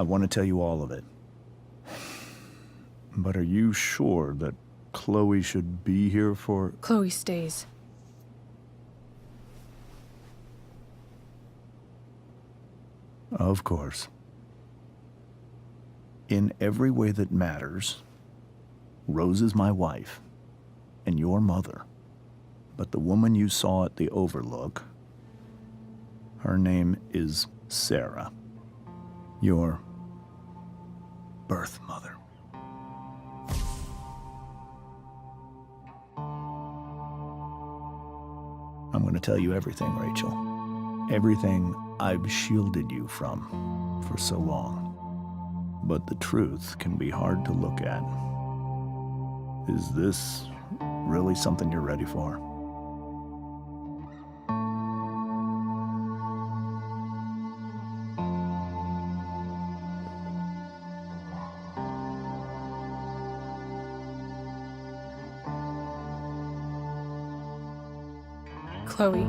I want to tell you all of it. But are you sure that Chloe should be here for... Chloe stays. Of course. In every way that matters, Rose is my wife and your mother. But the woman you saw at the Overlook, her name is Sarah, your birth mother. I'm going to tell you everything, Rachel. Everything I've shielded you from for so long. But the truth can be hard to look at. Is this really something you're ready for? Chloe,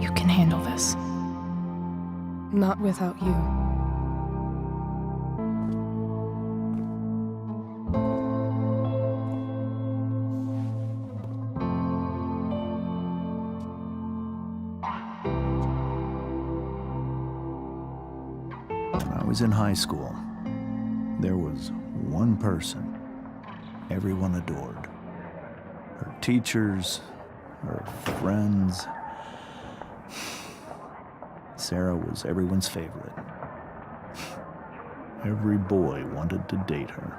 You can handle this. not without you. When I was in high school, there was one person everyone adored. Her teachers, her friends. Sarah was everyone's favorite. Every boy wanted to date her.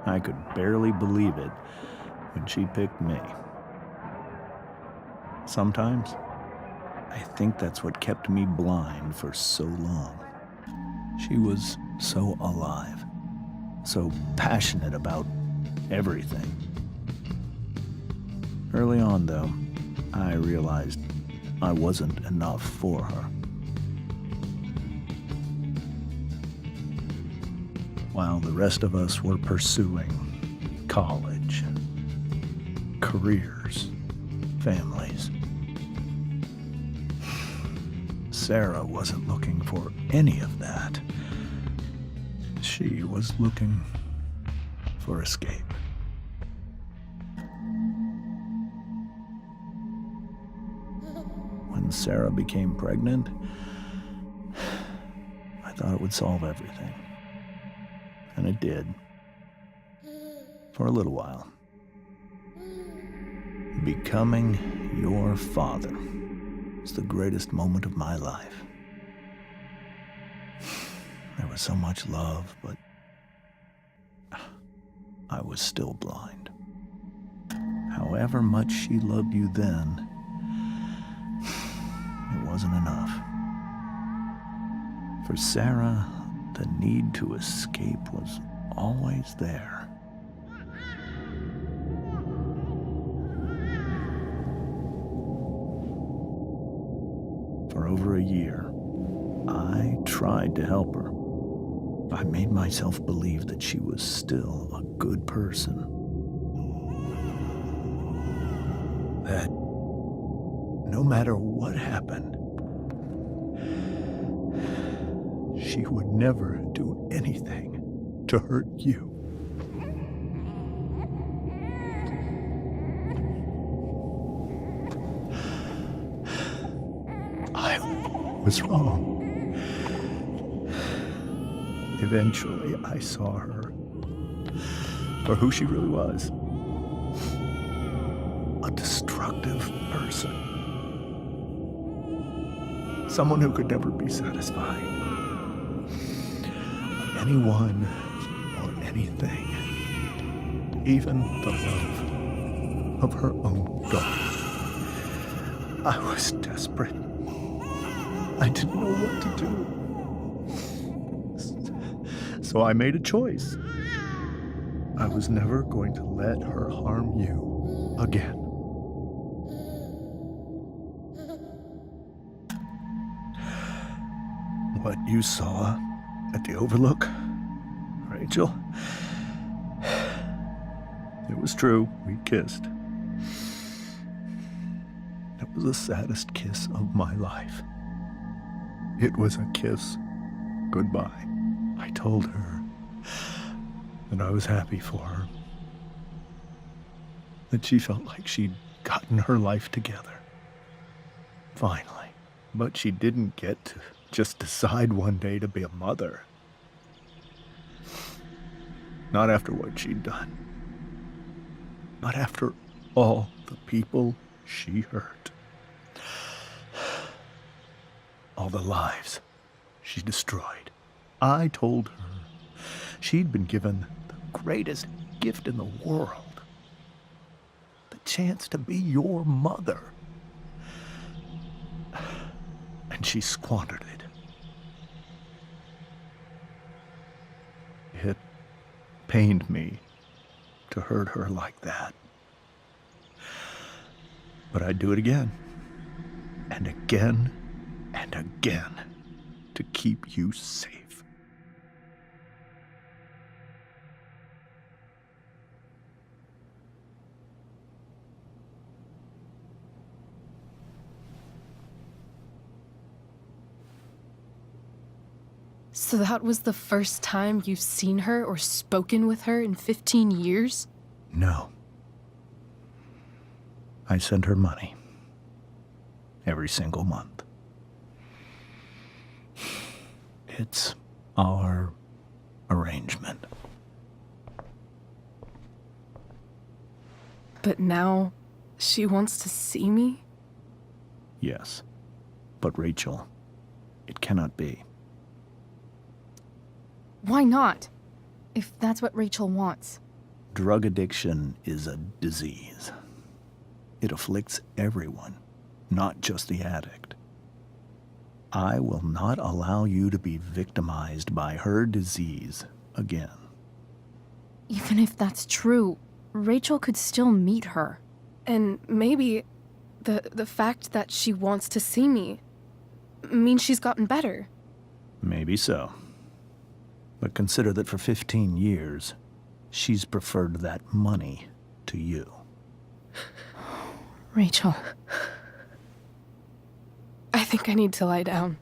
I could barely believe it when she picked me. Sometimes, I think that's what kept me blind for so long. She was so alive, so passionate about everything. Early on, though, I realized I wasn't enough for her. While the rest of us were pursuing college, careers, families, Sarah wasn't looking for any of that. She was looking for escape. When Sarah became pregnant, I thought it would solve everything. And it did. For a little while. Becoming your father was the greatest moment of my life. There was so much love, but I was still blind. However much she loved you then, it wasn't enough. For Sarah, the need to escape was always there. For over a year, I tried to help her. I made myself believe that she was still a good person. That no matter what happened, she would never do anything to hurt you. I was wrong. Eventually, I saw her for who she really was. A destructive person. Someone who could never be satisfied. Anyone or anything. Even the love of her own daughter. I was desperate. I didn't know what to do. So I made a choice. I was never going to let her harm you again. What you saw at the Overlook, Rachel, it was true. We kissed. It was the saddest kiss of my life. It was a kiss goodbye. I told her that I was happy for her, that she felt like she'd gotten her life together. Finally. But she didn't get to just decide one day to be a mother. Not after what she'd done. Not after all the people she hurt. All the lives she destroyed. I told her she'd been given the greatest gift in the world. The chance to be your mother. And she squandered it. It pained me to hurt her like that. But I'd do it again, and again, and again, to keep you safe. So that was the first time you've seen her or spoken with her in 15 years? No. I send her money. Every single month. It's our arrangement. But now, she wants to see me? Yes. But Rachel, it cannot be. Why not? If that's what Rachel wants. Drug addiction is a disease. It afflicts everyone, not just the addict. I will not allow you to be victimized by her disease again. Even if that's true, Rachel could still meet her. And maybe the fact that she wants to see me means she's gotten better. Maybe so. But consider that for 15 years, she's preferred that money to you. Rachel. I think I need to lie down.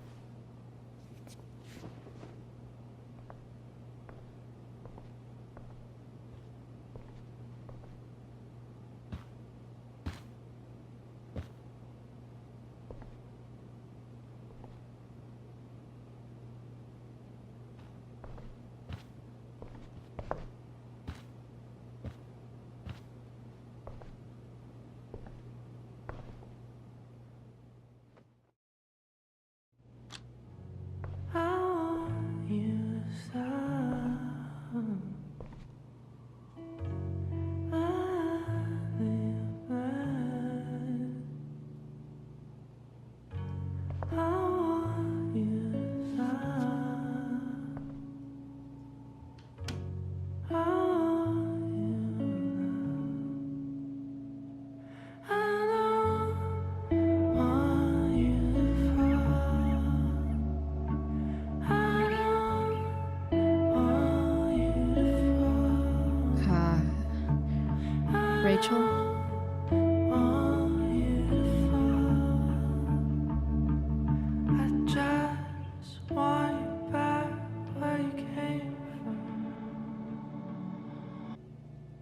Rachel?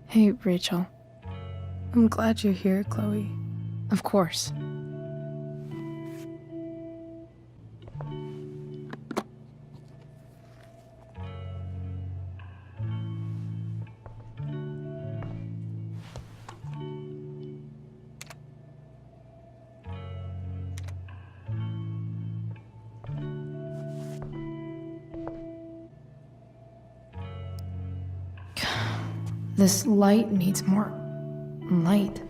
Hey, Rachel. I'm glad you're here, Chloe. Of course. This light needs more light.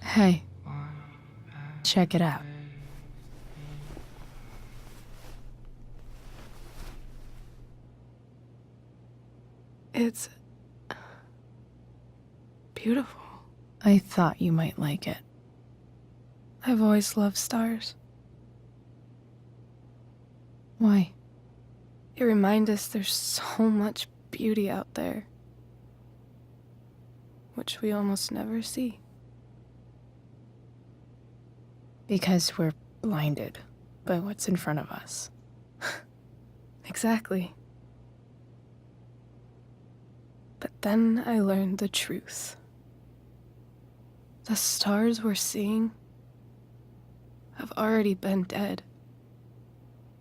Hey, check it out. It's beautiful. I thought you might like it. I've always loved stars. Why? They remind us there's so much beauty out there, which we almost never see. Because we're blinded by what's in front of us. Exactly. But then I learned the truth. The stars we're seeing have already been dead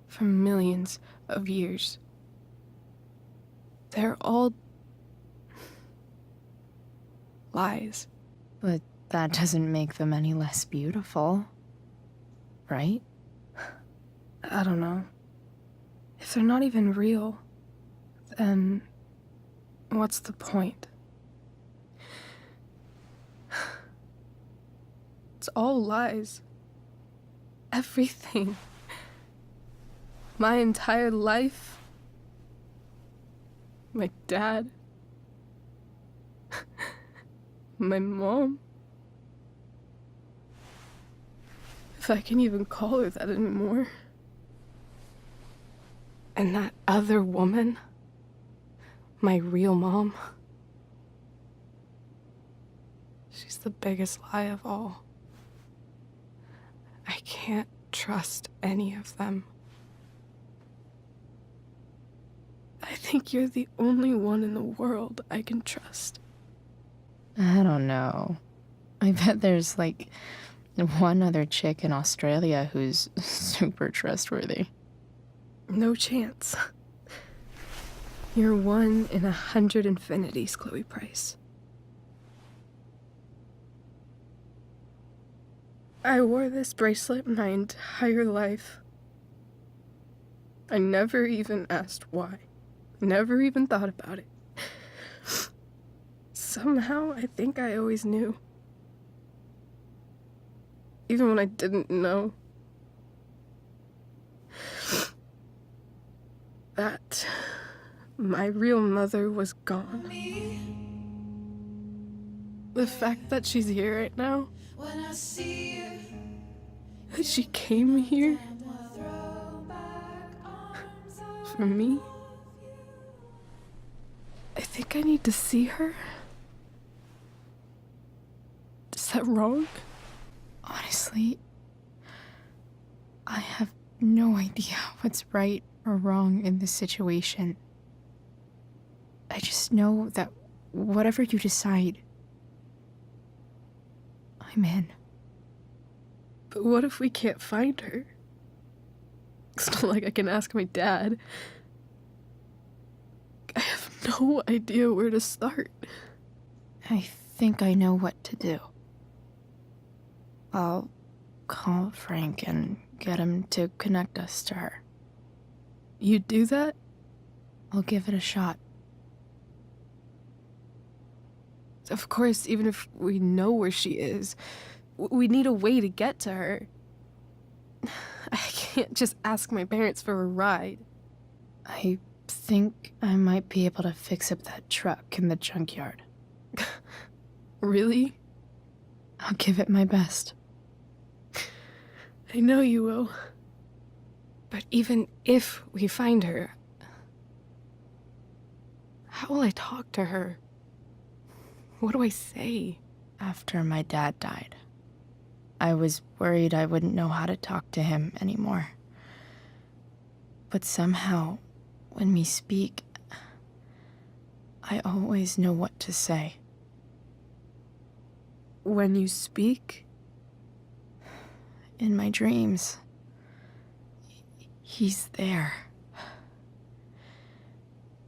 for millions of years. They're all lies. But that doesn't make them any less beautiful, right? I don't know. If they're not even real, then what's the point? It's all lies. Everything. My entire life. My dad. My mom. If I can even call her that anymore. And that other woman. My real mom. She's the biggest lie of all. I can't trust any of them. I think you're the only one in the world I can trust. I don't know. I bet there's like one other chick in Australia who's super trustworthy. No chance. You're 1 in 100 infinities, Chloe Price. I wore this bracelet my entire life. I never even asked why. Never even thought about it. Somehow, I think I always knew. Even when I didn't know. That my real mother was gone. The fact that she's here right now, that she came here for me, I think I need to see her. Is that wrong? Honestly, I have no idea what's right or wrong in this situation. I just know that whatever you decide, I'm in. But what if we can't find her? It's not like I can ask my dad. I have no idea where to start. I think I know what to do. I'll call Frank and get him to connect us to her. You'd do that? I'll give it a shot. Of course, even if we know where she is, we need a way to get to her. I can't just ask my parents for a ride. I think I might be able to fix up that truck in the junkyard. Really? I'll give it my best. I know you will. But even if we find her, how will I talk to her? What do I say? After my dad died, I was worried I wouldn't know how to talk to him anymore. But somehow, when we speak, I always know what to say. When you speak? In my dreams, he's there.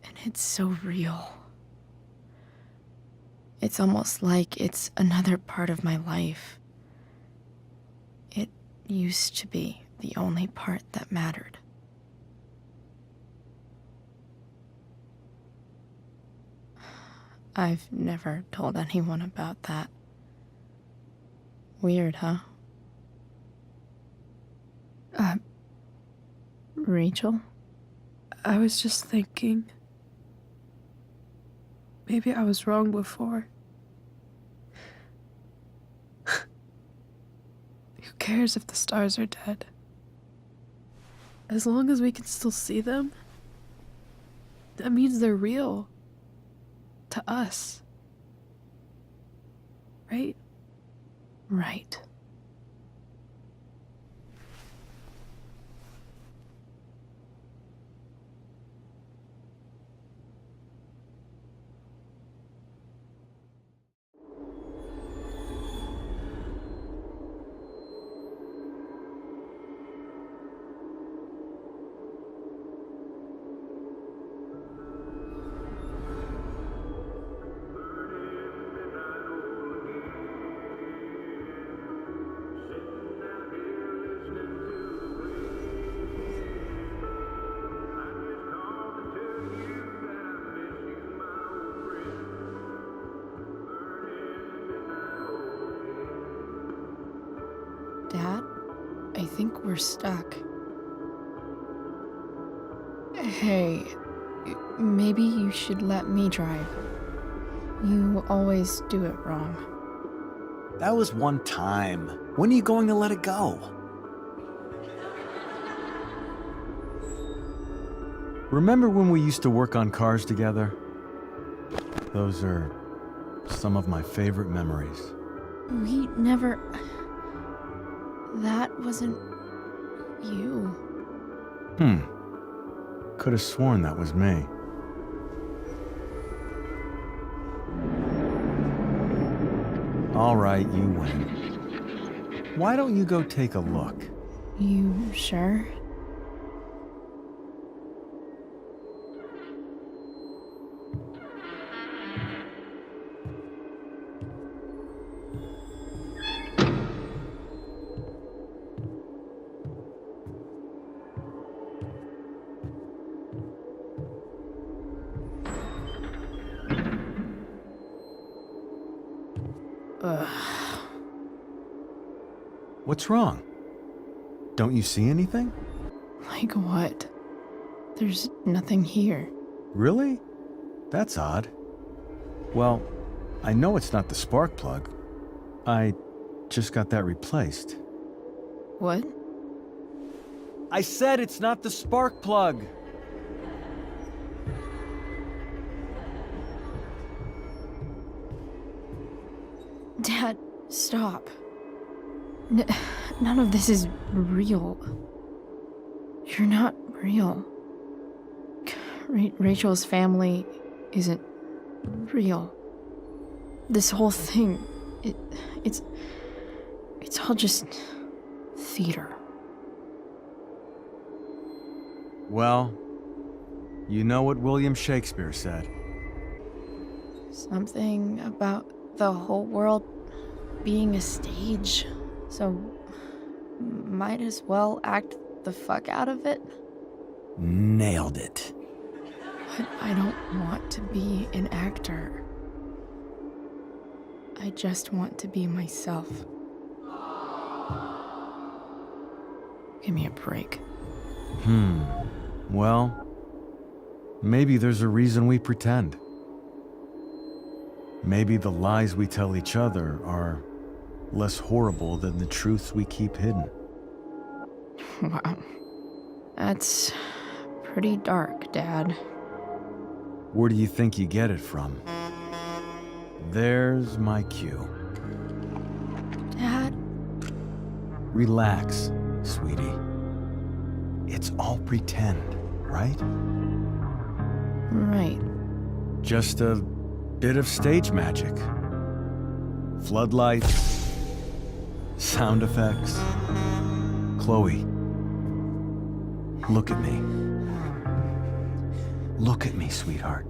And it's so real. It's almost like it's another part of my life. It used to be the only part that mattered. I've never told anyone about that. Weird, huh? Rachel? I was just thinking. Maybe I was wrong before. Who cares if the stars are dead? As long as we can still see them, that means they're real. To us. Right? Right. Dad, I think we're stuck. Hey, maybe you should let me drive. You always do it wrong. That was one time. When are you going to let it go? Remember when we used to work on cars together? Those are some of my favorite memories. We never... That wasn't... you. Could have sworn that was me. All right, you win. Why don't you go take a look? You sure? What's wrong? Don't you see anything? Like what? There's nothing here. Really? That's odd. Well, I know it's not the spark plug. I just got that replaced. What? I said it's not the spark plug! Dad, stop. None of this is real. You're not real. Rachel's family isn't real. This whole thing, it's all just theater. Well, you know what William Shakespeare said. Something about the whole world being a stage. So, might as well act the fuck out of it. Nailed it. But I don't want to be an actor. I just want to be myself. Give me a break. Well, maybe there's a reason we pretend. Maybe the lies we tell each other are less horrible than the truths we keep hidden. Wow. That's pretty dark, Dad. Where do you think you get it from? There's my cue. Dad? Relax, sweetie. It's all pretend, right? Right. Just a bit of stage magic. Floodlights, sound effects. Chloe, look at me. Look at me, sweetheart.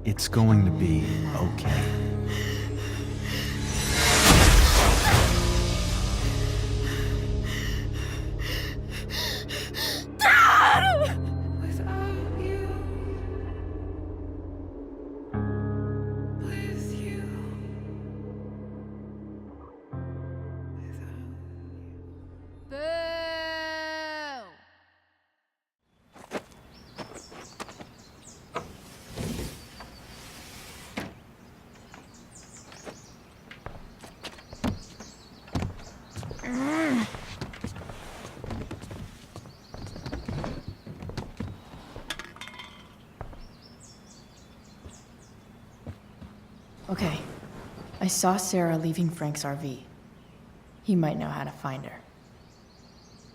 It's going to be okay. Without you, please Okay. I saw Sarah leaving Frank's RV. He might know how to find her.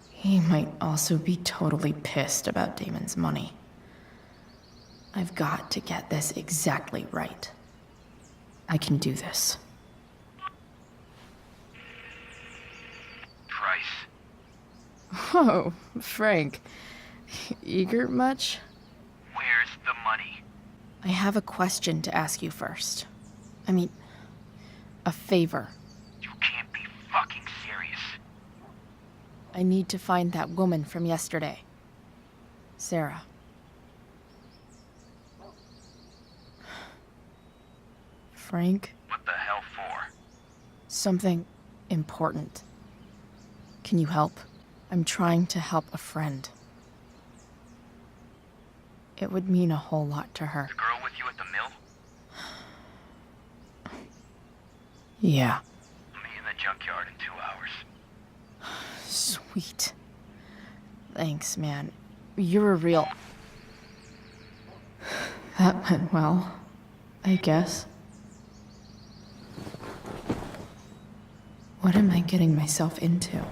He might also be totally pissed about Damon's money. I've got to get this exactly right. I can do this. Price. Oh, Frank. Eager much? Where's the money? I have a question to ask you first. I mean, a favor. You can't be fucking serious. I need to find that woman from yesterday. Sarah. Frank? What the hell for? Something important. Can you help? I'm trying to help a friend. It would mean a whole lot to her. The girl with you at the mill? Yeah. Meet in the junkyard in 2 hours. Sweet. Thanks, man. You're a real... That went well, I guess. What am I getting myself into?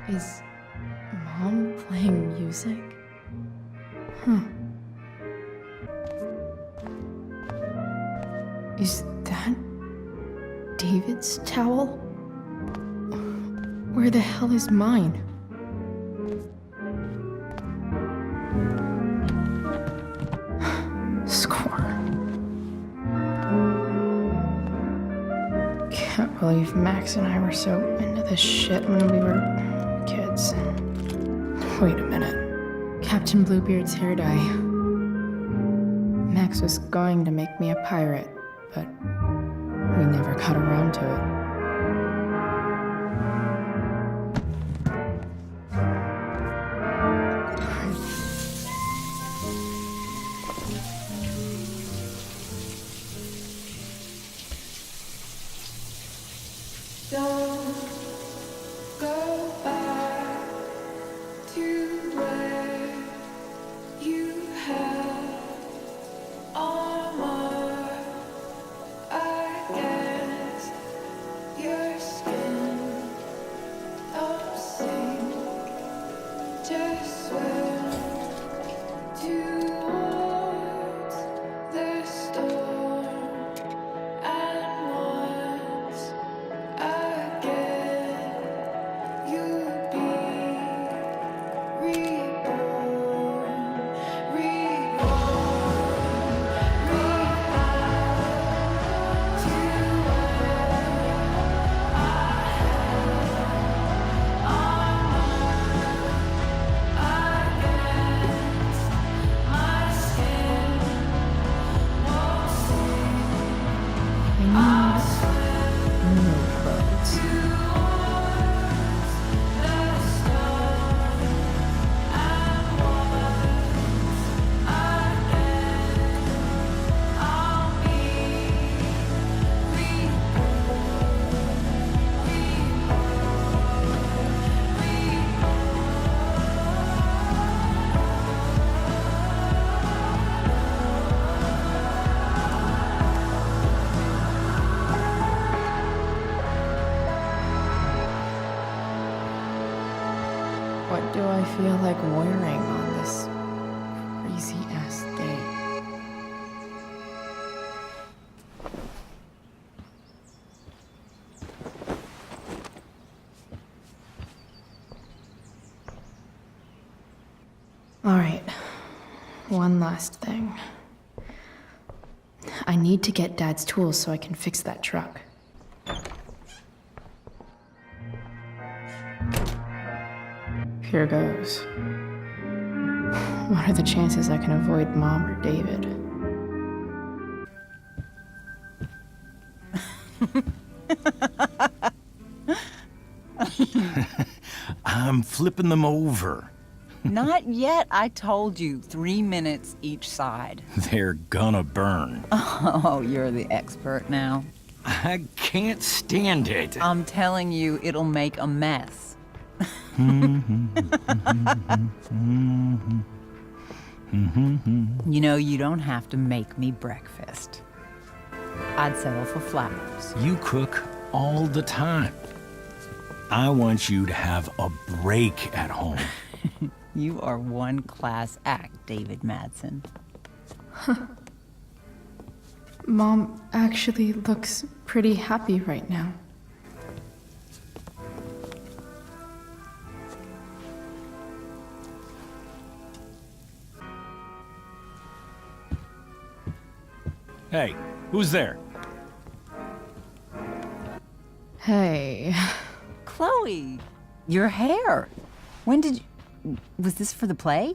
Is Mom playing music? Is that David's towel? Where the hell is mine? Score. Can't believe Max and I were so into this shit when we were kids. Wait a minute. Captain Bluebeard's hair dye. Max was going to make me a pirate, but we never got around to it. Don't go back to where you had armor against your skin. Don't sink, just swim towards the storm. And once again, you'll be reborn, I need new clothes. What do I feel like wearing on this crazy-ass day? All right, one last thing. I need to get Dad's tools so I can fix that truck. Here goes. What are the chances I can avoid Mom or David? I'm flipping them over. Not yet. I told you, 3 minutes each side. They're gonna burn. Oh, you're the expert now. I can't stand it. I'm telling you, it'll make a mess. You know, you don't have to make me breakfast. I'd settle for flowers. You cook all the time. I want you to have a break at home. You are one class act, David Madsen. Mom actually looks pretty happy right now. Hey, who's there? Hey. Chloe, your hair. When did you... Was this for the play?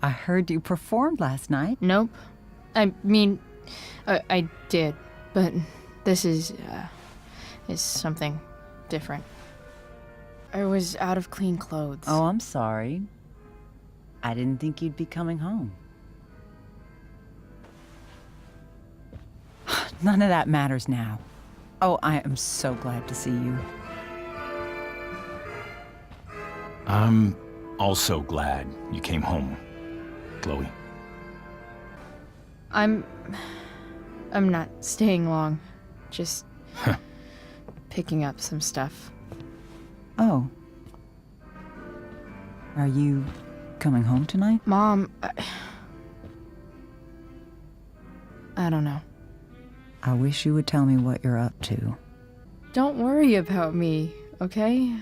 I heard you performed last night. Nope. I mean, I did, but this is something different. I was out of clean clothes. Oh, I'm sorry. I didn't think you'd be coming home. None of that matters now. Oh, I am so glad to see you. I'm also glad you came home, Chloe. I'm not staying long. Just picking up some stuff. Oh. Are you coming home tonight? Mom, I don't know. I wish you would tell me what you're up to. Don't worry about me, okay?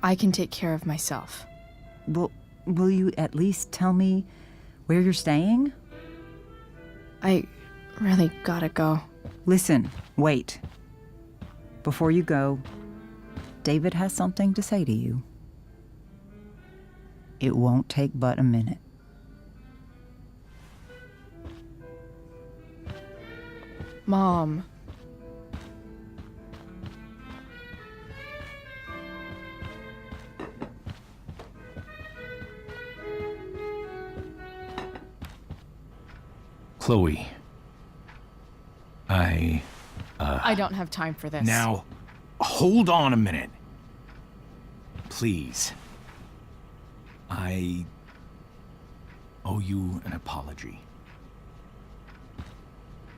I can take care of myself. Will you at least tell me where you're staying? I really gotta go. Listen, wait. Before you go, David has something to say to you. It won't take but a minute. Mom. Chloe. I don't have time for this. Now, hold on a minute. Please. I owe you an apology.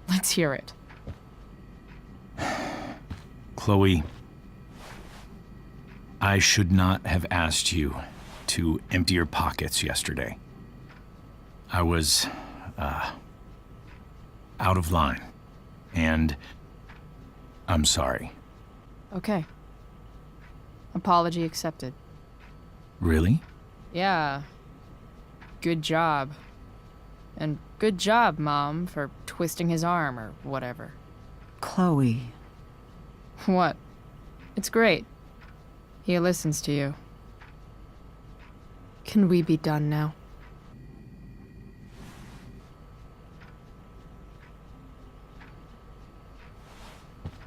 Let's hear it. Chloe, I should not have asked you to empty your pockets yesterday. I was, out of line, and I'm sorry. Okay. Apology accepted. Really? Yeah. Good job. And good job, Mom, for twisting his arm or whatever. Chloe. What? It's great. He listens to you. Can we be done now?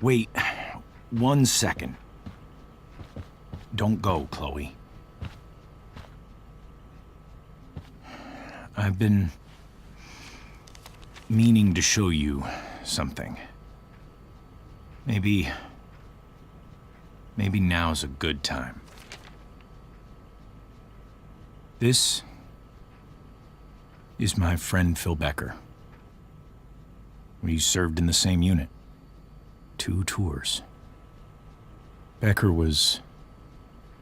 Wait 1 second. Don't go, Chloe. I've been meaning to show you something. Maybe now's a good time. This is my friend Phil Becker. We served in the same unit. 2 tours. Becker was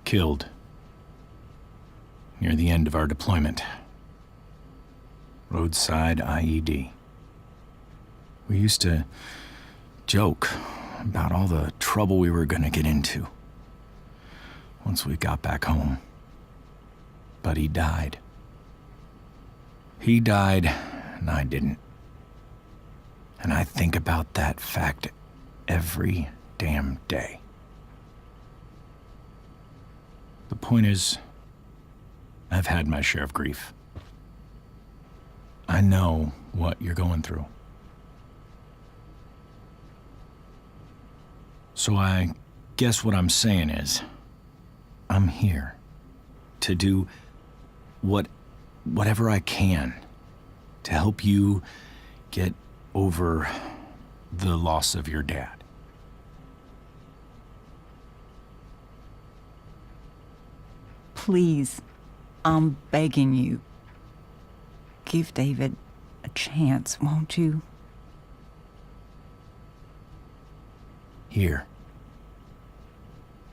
killed near the end of our deployment. Roadside IED. We used to joke about all the trouble we were gonna get into once we got back home. But he died. He died, and I didn't. And I think about that fact every damn day. The point is, I've had my share of grief. I know what you're going through. So I guess what I'm saying is, I'm here to do whatever I can to help you get over the loss of your dad. Please, I'm begging you. Give David a chance, won't you? Here.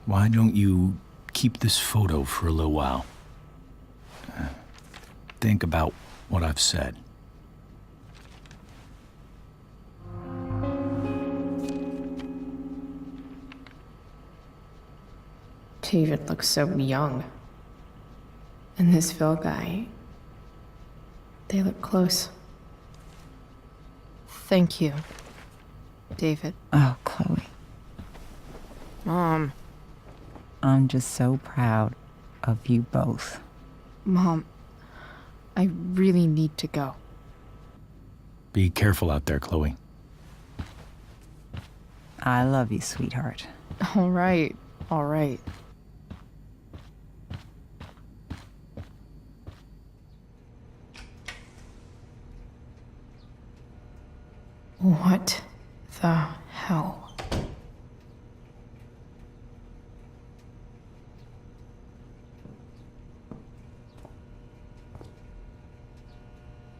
Why don't you keep this photo for a little while? Think about what I've said. David looks so young. And this Phil guy, they look close. Thank you, David. Oh, Chloe. Mom. I'm just so proud of you both. Mom, I really need to go. Be careful out there, Chloe. I love you, sweetheart. All right, all right. What the hell?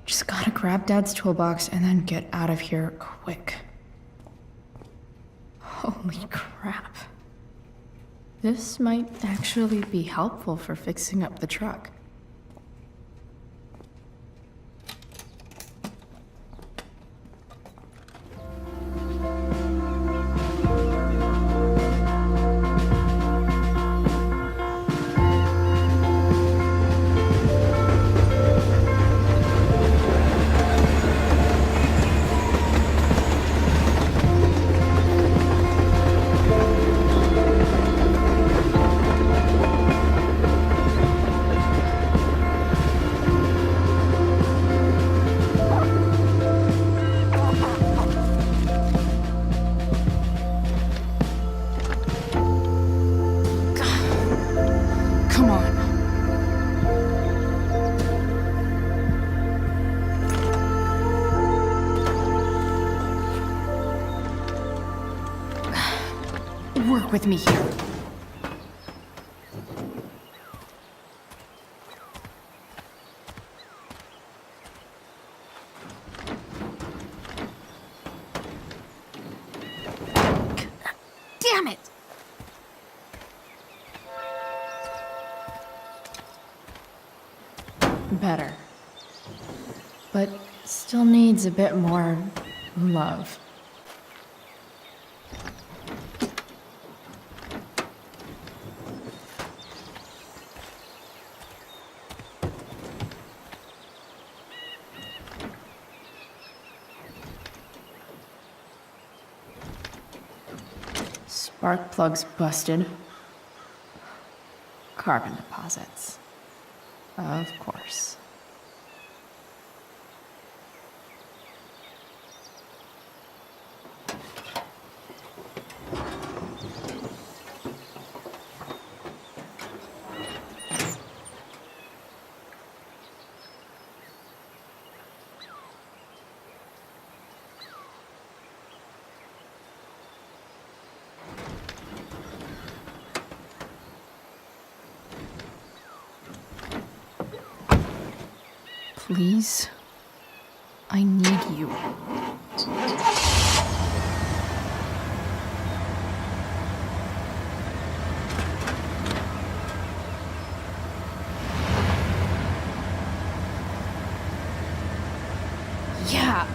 Just gotta grab Dad's toolbox and then get out of here quick. Holy crap. This might actually be helpful for fixing up the truck. Come on. Work with me here. Damn it! Better. But still needs a bit more love. Spark plugs busted. Carbon deposits. Of course. Please, I need you. Yeah.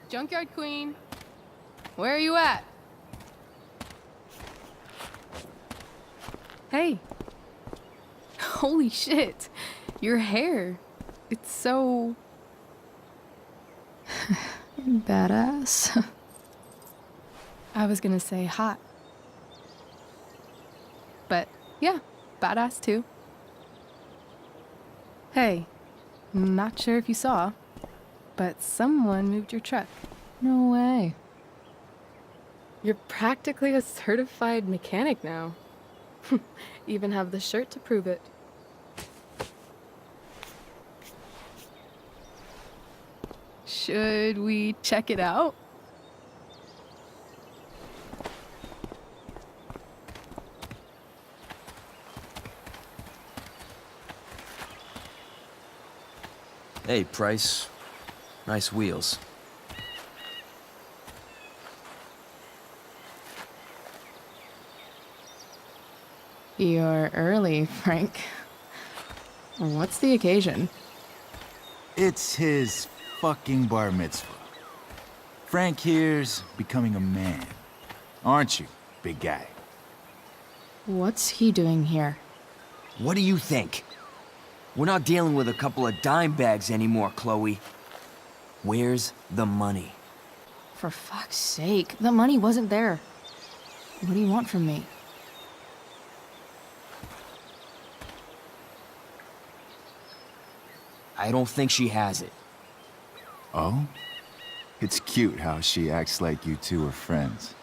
Junkyard Queen. Where are you at? Hey. Holy shit. Your hair. It's so... Badass. I was gonna say hot. But yeah, badass too. Hey, not sure if you saw, but someone moved your truck. No way. You're practically a certified mechanic now. Even have the shirt to prove it. Should we check it out? Hey, Price. Nice wheels. You're early, Frank. What's the occasion? It's his fucking bar mitzvah. Frank here's becoming a man. Aren't you, big guy? What's he doing here? What do you think? We're not dealing with a couple of dime bags anymore, Chloe. Where's the money? For fuck's sake, the money wasn't there. What do you want from me? I don't think she has it. Oh? It's cute how she acts like you two are friends.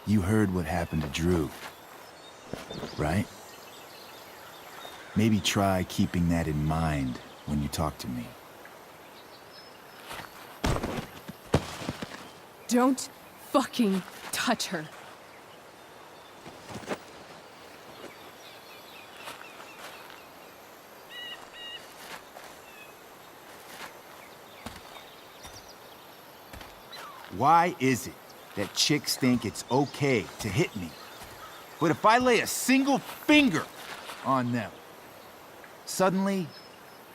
You heard what happened to Drew, right? Maybe try keeping that in mind when you talk to me. Don't fucking touch her. Why is it that chicks think it's okay to hit me? But if I lay a single finger on them, suddenly,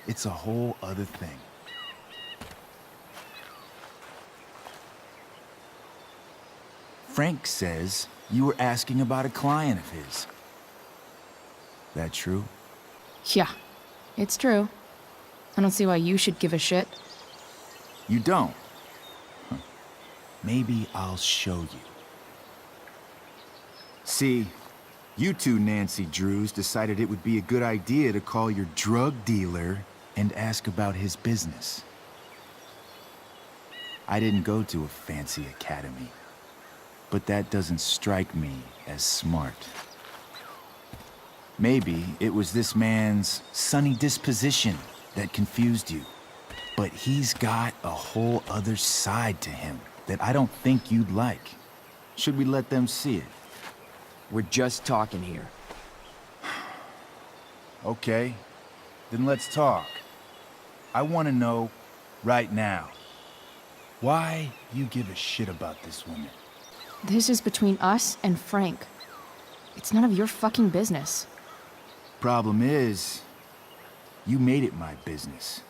it's a whole other thing. Frank says you were asking about a client of his. That true? Yeah, it's true. I don't see why you should give a shit. You don't? Huh. Maybe I'll show you. See, you two Nancy Drews decided it would be a good idea to call your drug dealer and ask about his business. I didn't go to a fancy academy, but that doesn't strike me as smart. Maybe it was this man's sunny disposition that confused you. But he's got a whole other side to him that I don't think you'd like. Should we let them see it? We're just talking here. Okay, then let's talk. I want to know, right now, why you give a shit about this woman. This is between us and Frank. It's none of your fucking business. Problem is, you made it my business.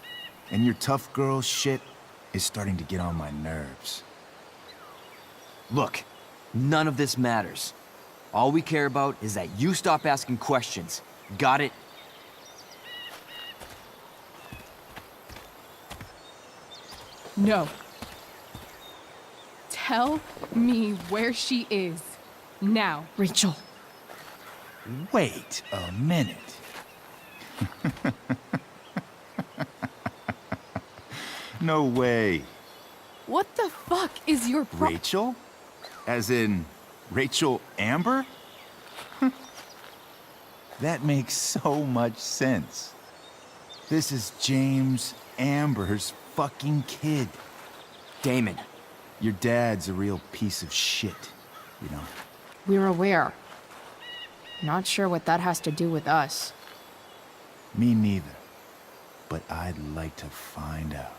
And your tough girl shit is starting to get on my nerves. Look, none of this matters. All we care about is that you stop asking questions. Got it? No. Tell me where she is. Now. Rachel. Wait a minute. No way. What the fuck is your Rachel? As in, Rachel Amber? That makes so much sense. This is James Amber's fucking kid. Damon. Your dad's a real piece of shit, you know. We're aware. Not sure what that has to do with us. Me neither. But I'd like to find out.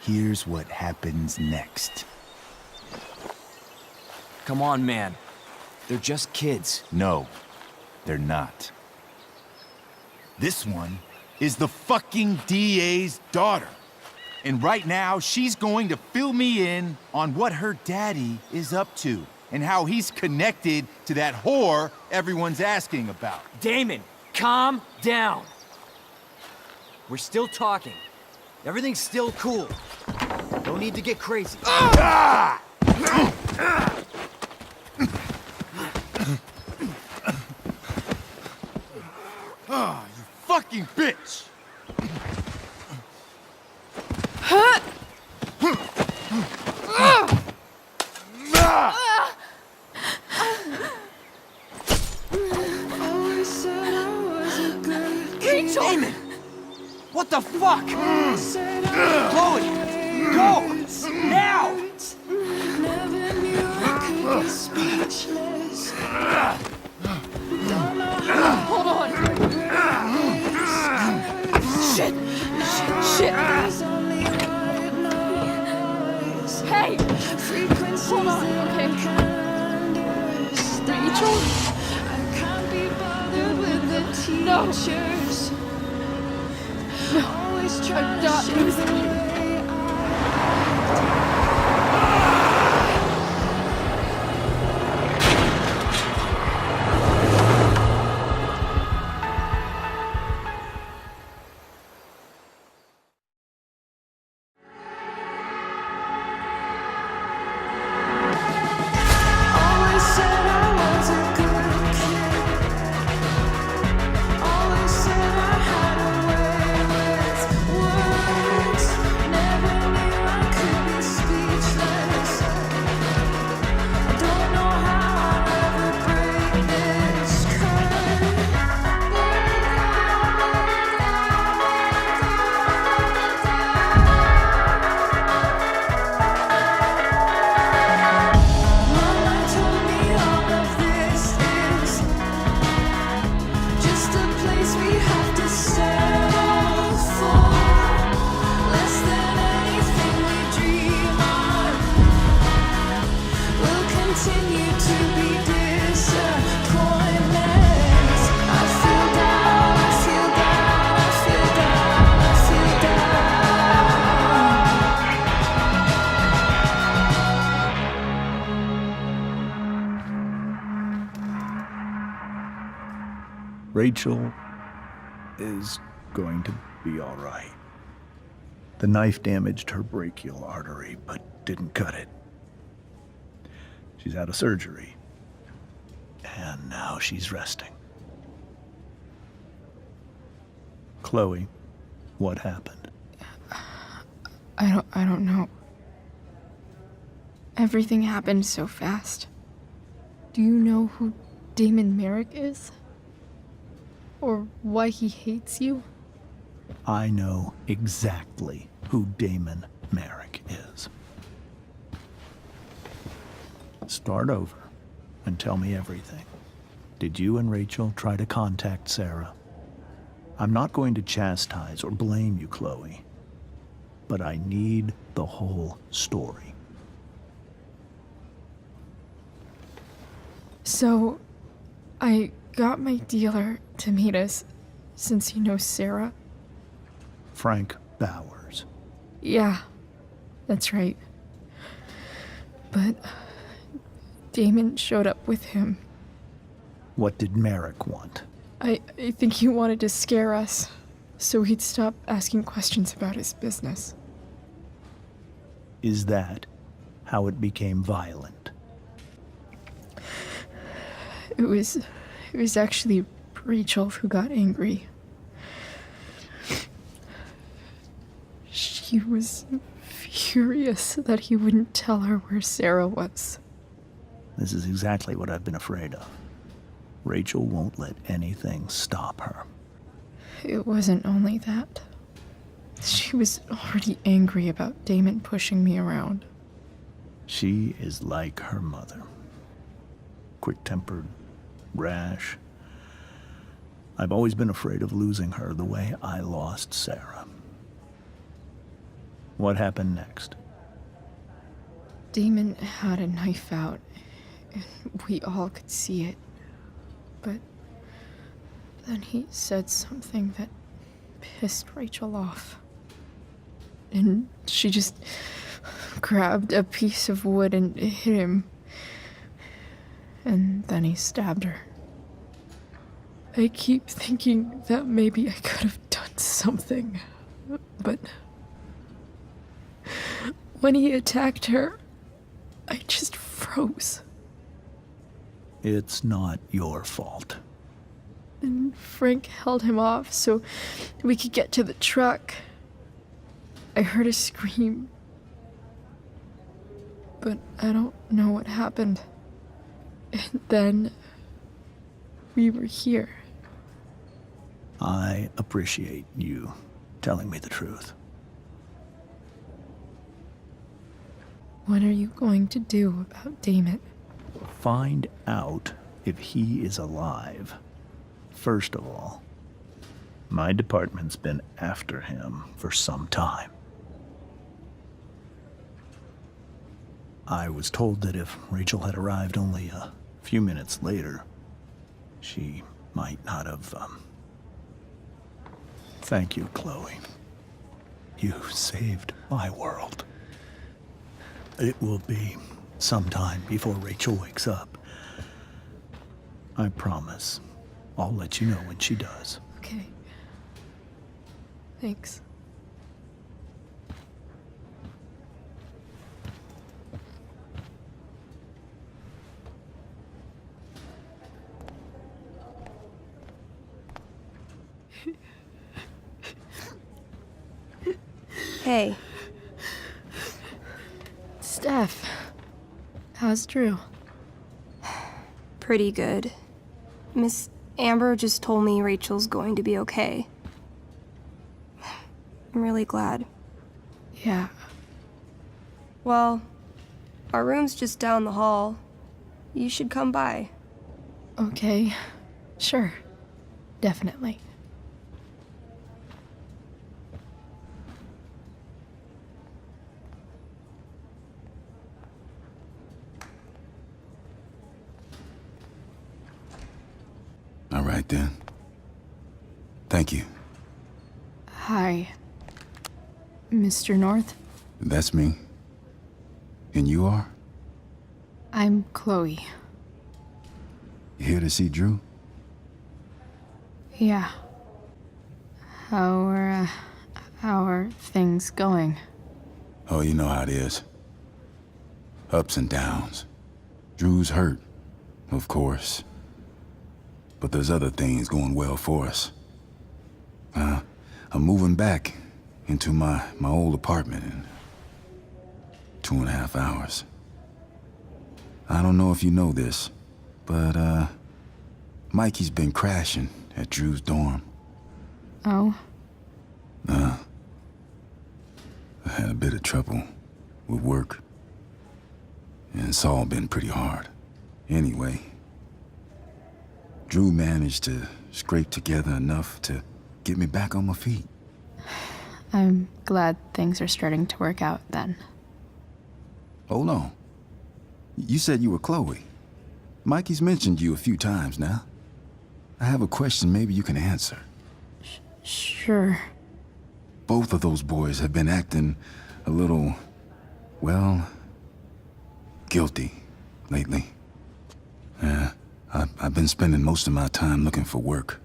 Here's what happens next. Come on, man. They're just kids. No, they're not. This one is the fucking DA's daughter. And right now, she's going to fill me in on what her daddy is up to and how he's connected to that whore everyone's asking about. Damon, calm down. We're still talking. Everything's still cool. No need to get crazy. Ah! Oh, you fucking bitch! Rachel! Damon! What the fuck? Chloe! Go! Now! Never knew I could be speechless. Hold on. Shit! Shit! Hey! Hold on, okay? Rachel? I can't be bothered with the teachers. No. Always try I'm to not show losing the you. way Always said I was a good kid. Always said I had a way with words. Never knew I could be speechless. I don't know how I'll ever break this Mama told me all of this is just a place we have to settle for. Less than anything we dream of. We'll continue to be disappointments. I feel down, I feel down, I feel down, I feel down. Rachel is going to be all right. The knife damaged her brachial artery, but didn't cut it. She's out of surgery, and now she's resting. Chloe, what happened? I don't know. Everything happened so fast. Do you know who Damon Merrick is? Or why he hates you? I know exactly who Damon Merrick is. Start over and tell me everything. Did you and Rachel try to contact Sarah? I'm not going to chastise or blame you, Chloe, but I need the whole story. So, I got my dealer to meet us, since he knows Sarah. Frank Bowers. Yeah, that's right. But Damon showed up with him. What did Merrick want? I think he wanted to scare us, so he'd stop asking questions about his business. Is that how it became violent? It was actually Rachel who got angry. She was furious that he wouldn't tell her where Sarah was. This is exactly what I've been afraid of. Rachel won't let anything stop her. It wasn't only that. She was already angry about Damon pushing me around. She is like her mother. Quick-tempered, rash. I've always been afraid of losing her the way I lost Sarah. What happened next? Damon had a knife out, and we all could see it. But then he said something that pissed Rachel off. And she just grabbed a piece of wood and hit him. And then he stabbed her. I keep thinking that maybe I could have done something, but when he attacked her, I just froze. It's not your fault. And Frank held him off so we could get to the truck. I heard a scream, but I don't know what happened. And then we were here. I appreciate you telling me the truth. What are you going to do about Damon? Find out if he is alive. First of all, my department's been after him for some time. I was told that if Rachel had arrived only a few minutes later, she might not have, Thank you, Chloe. You saved my world. It will be some time before Rachel wakes up. I promise. I'll let you know when she does. Okay. Thanks. Hey. Steph, how's Drew? Pretty good. Miss Amber just told me Rachel's going to be okay. I'm really glad. Yeah. Well, our room's just down the hall. You should come by. Okay. Sure. Definitely. All right, then. Thank you. Hi. Mr. North? That's me. And you are? I'm Chloe. You here to see Drew? Yeah. How are things going? Oh, you know how it is. Ups and downs. Drew's hurt, of course. But there's other things going well for us. I'm moving back into my old apartment in 2.5 hours. I don't know if you know this, but Mikey's been crashing at Drew's dorm. Oh? I had a bit of trouble with work. And it's all been pretty hard. Anyway, Drew managed to scrape together enough to get me back on my feet. I'm glad things are starting to work out then. Hold on. You said you were Chloe. Mikey's mentioned you a few times now. I have a question maybe you can answer. Sure. Both of those boys have been acting a little, well, guilty lately. I've been spending most of my time looking for work.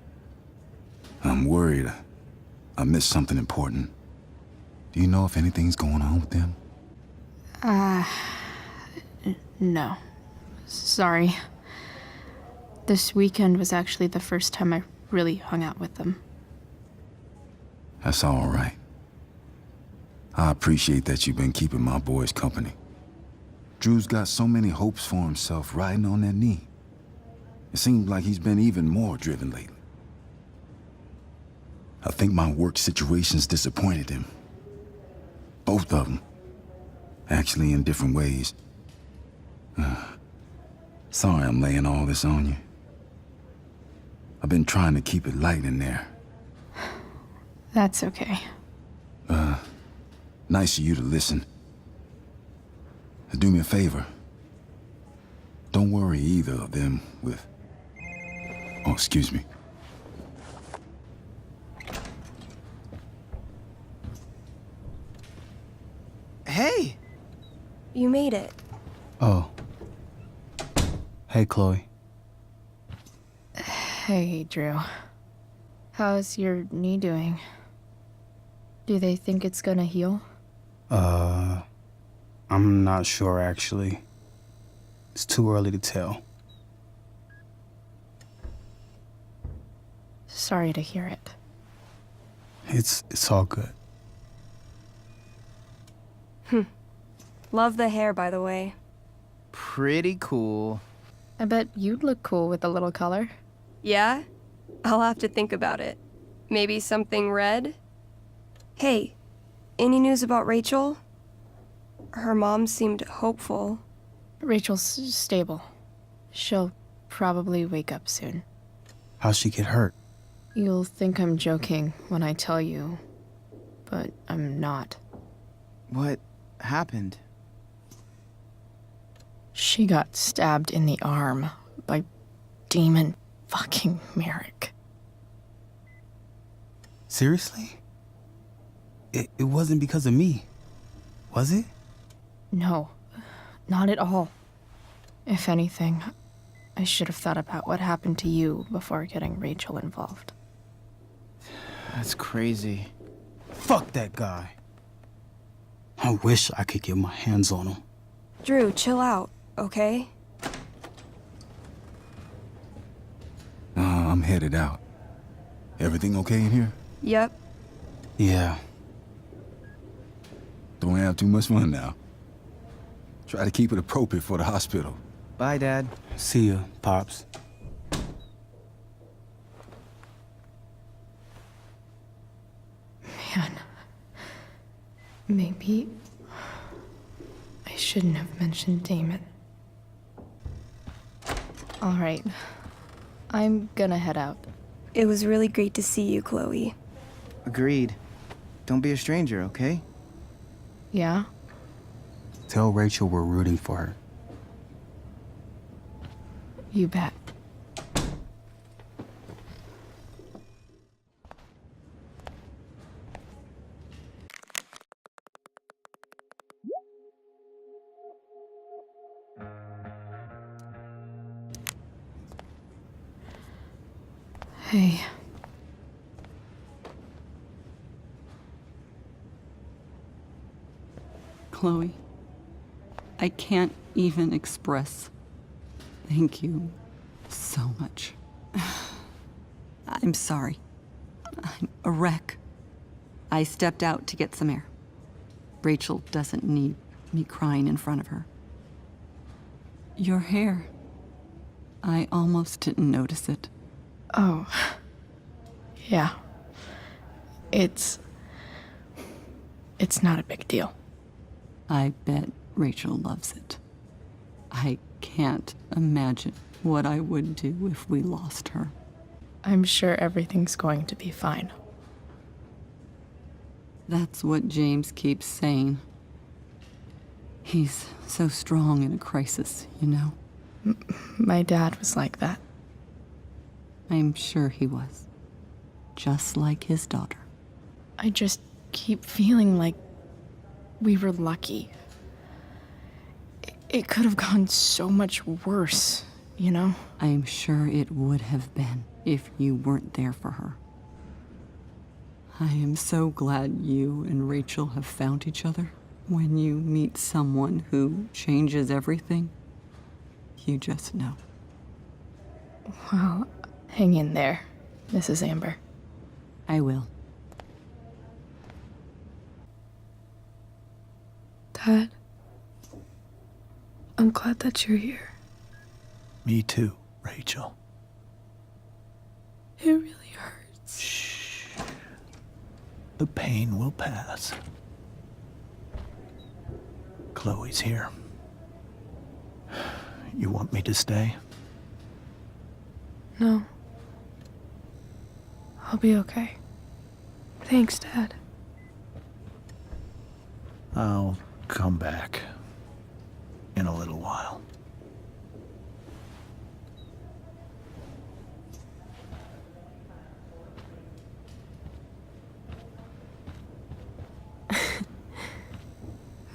I'm worried I missed something important. Do you know if anything's going on with them? No. Sorry. This weekend was actually the first time I really hung out with them. That's all right. I appreciate that you've been keeping my boys company. Drew's got so many hopes for himself riding on that knee. It seems like he's been even more driven lately. I think my work situation's disappointed him. Both of them. Actually, in different ways. Sorry I'm laying all this on you. I've been trying to keep it light in there. That's okay. Nice of you to listen. Do me a favor. Don't worry either of them with... Oh, excuse me. Hey! You made it. Oh. Hey, Chloe. Hey, Drew. How's your knee doing? Do they think it's gonna heal? I'm not sure, actually. It's too early to tell. Sorry to hear it. It's all good. Love the hair, by the way. Pretty cool. I bet you'd look cool with a little color. Yeah? I'll have to think about it. Maybe something red? Hey, any news about Rachel? Her mom seemed hopeful. Rachel's stable. She'll probably wake up soon. How'd she get hurt? You'll think I'm joking when I tell you, but I'm not. What happened? She got stabbed in the arm by Demon fucking Merrick. Seriously? It wasn't because of me, was it? No, not at all. If anything, I should have thought about what happened to you before getting Rachel involved. That's crazy. Fuck that guy. I wish I could get my hands on him. Drew, chill out, okay? I'm headed out. Everything okay in here? Yep. Yeah. Don't have too much fun now. Try to keep it appropriate for the hospital. Bye, Dad. See ya, Pops. Man, maybe I shouldn't have mentioned Damon. All right, I'm gonna head out. It was really great to see you, Chloe. Agreed. Don't be a stranger, okay? Yeah? Tell Rachel we're rooting for her. You bet. Hey. Chloe, I can't even express thank you so much. I'm sorry. I'm a wreck. I stepped out to get some air. Rachel doesn't need me crying in front of her. Your hair. I almost didn't notice it. Oh. Yeah. It's not a big deal. I bet Rachel loves it. I can't imagine what I would do if we lost her. I'm sure everything's going to be fine. That's what James keeps saying. He's so strong in a crisis, you know? My dad was like that. I'm sure he was. Just like his daughter. I just keep feeling like we were lucky. It could have gone so much worse, you know? I'm sure it would have been if you weren't there for her. I am so glad you and Rachel have found each other. When you meet someone who changes everything, you just know. Well, hang in there, Mrs. Amber. I will. Dad, I'm glad that you're here. Me too, Rachel. It really hurts. Shh. The pain will pass. Chloe's here. You want me to stay? No. I'll be okay. Thanks, Dad. I'll come back in a little while.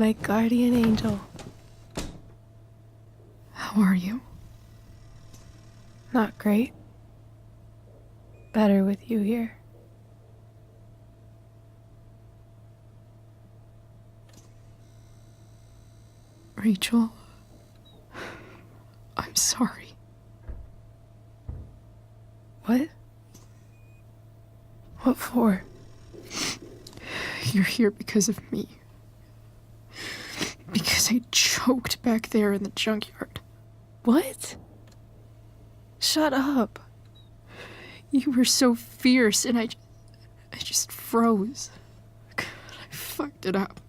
My guardian angel. How are you? Not great. Better with you here. Rachel, I'm sorry. What? What for? You're here because of me. Because I choked back there in the junkyard. What? Shut up. You were so fierce and I just froze. God, I fucked it up.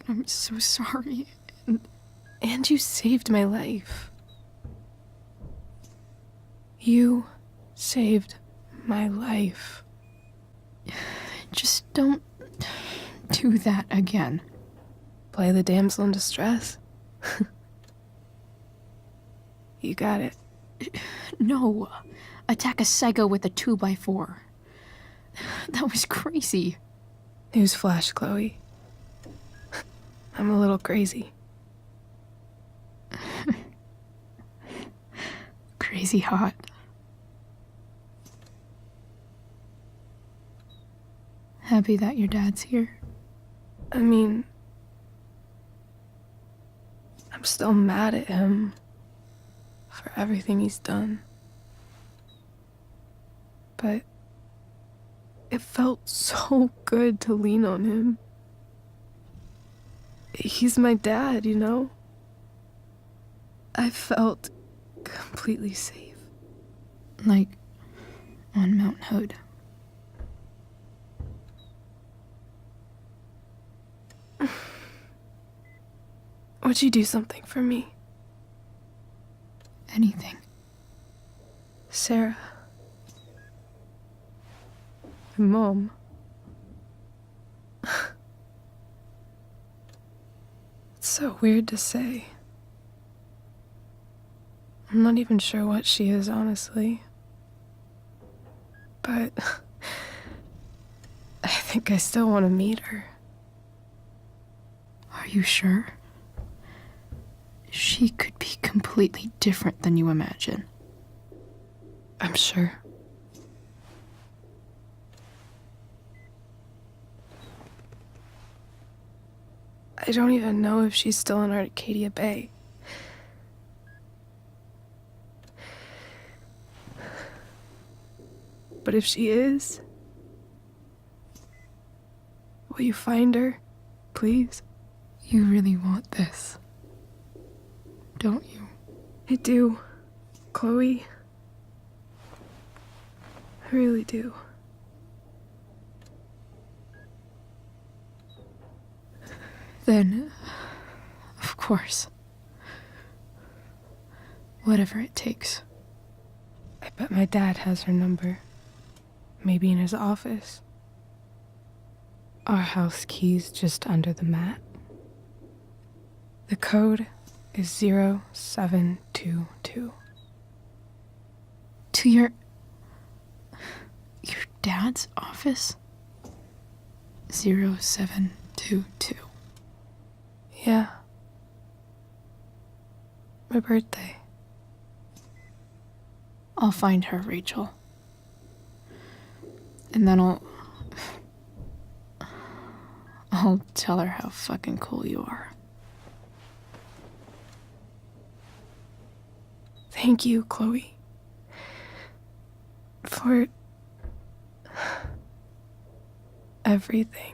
I'm so sorry. And you saved my life. You saved my life. Just don't do that again. Play the damsel in distress? You got it. No. Attack a psycho with a 2x4. That was crazy. Newsflash, Chloe. I'm a little crazy. Crazy hot. Happy that your dad's here? I mean, I'm still mad at him for everything he's done. But it felt so good to lean on him. He's my dad, you know? I felt completely safe. Like on Mount Hood. Would you do something for me? Anything. Sarah. My mom. It's so weird to say. I'm not even sure what she is, honestly. But I think I still want to meet her. Are you sure? She could be completely different than you imagine. I'm sure. I don't even know if she's still in Arcadia Bay. But if she is, will you find her, please? You really want this, don't you? I do, Chloe. I really do. Then, of course. Whatever it takes. I bet my dad has her number. Maybe in his office. Our house key's just under the mat. The code is 0722. To your dad's office? 0722. Yeah. My birthday. I'll find her, Rachel. And then I'll tell her how fucking cool you are. Thank you, Chloe. For everything.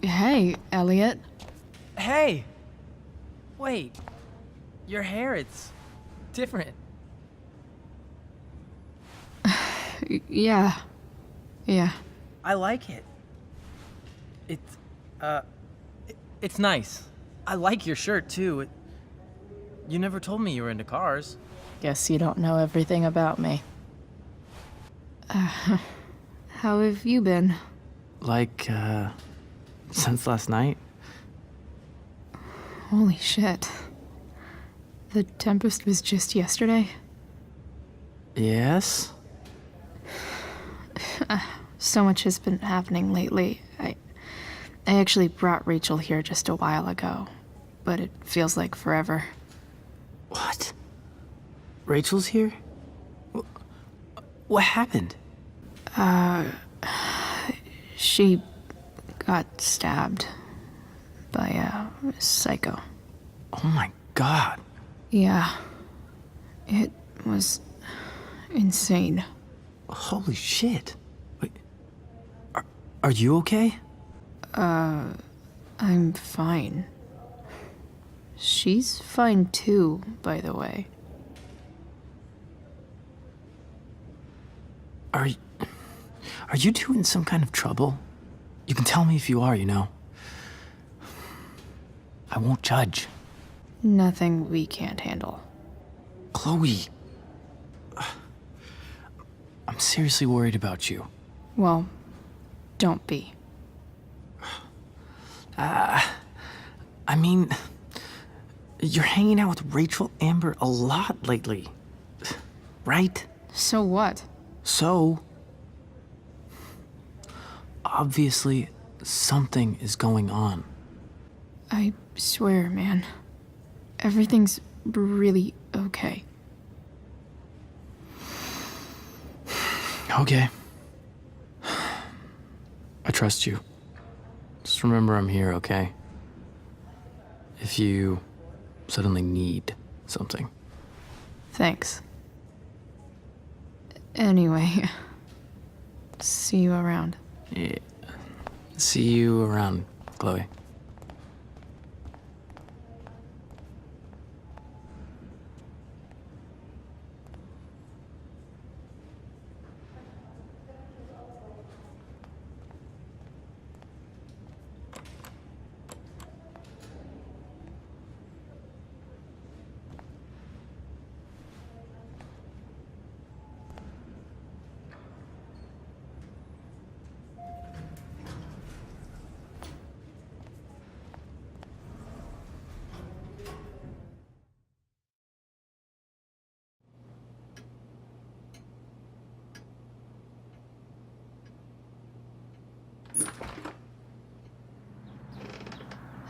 Hey, Elliot. Hey! Wait. Your hair, it's different. Yeah. Yeah. I like it. It's nice. I like your shirt, too. You never told me you were into cars. Guess you don't know everything about me. How have you been? Like, since last night? Holy shit. The Tempest was just yesterday? Yes? So much has been happening lately. I actually brought Rachel here just a while ago, but it feels like forever. What? Rachel's here? What happened? She got stabbed by a psycho. Oh my god. Yeah. It was insane. Holy shit. Wait, are you okay? I'm fine. She's fine too, by the way. Are you two in some kind of trouble? You can tell me if you are, you know. I won't judge. Nothing we can't handle. Chloe. I'm seriously worried about you. Well, don't be. I mean, you're hanging out with Rachel Amber a lot lately. Right? So what? So, obviously, something is going on. I swear, man. Everything's really okay. Okay. I trust you. Just remember I'm here, okay? If you suddenly need something. Thanks. Anyway, see you around. Yeah. See you around, Chloe.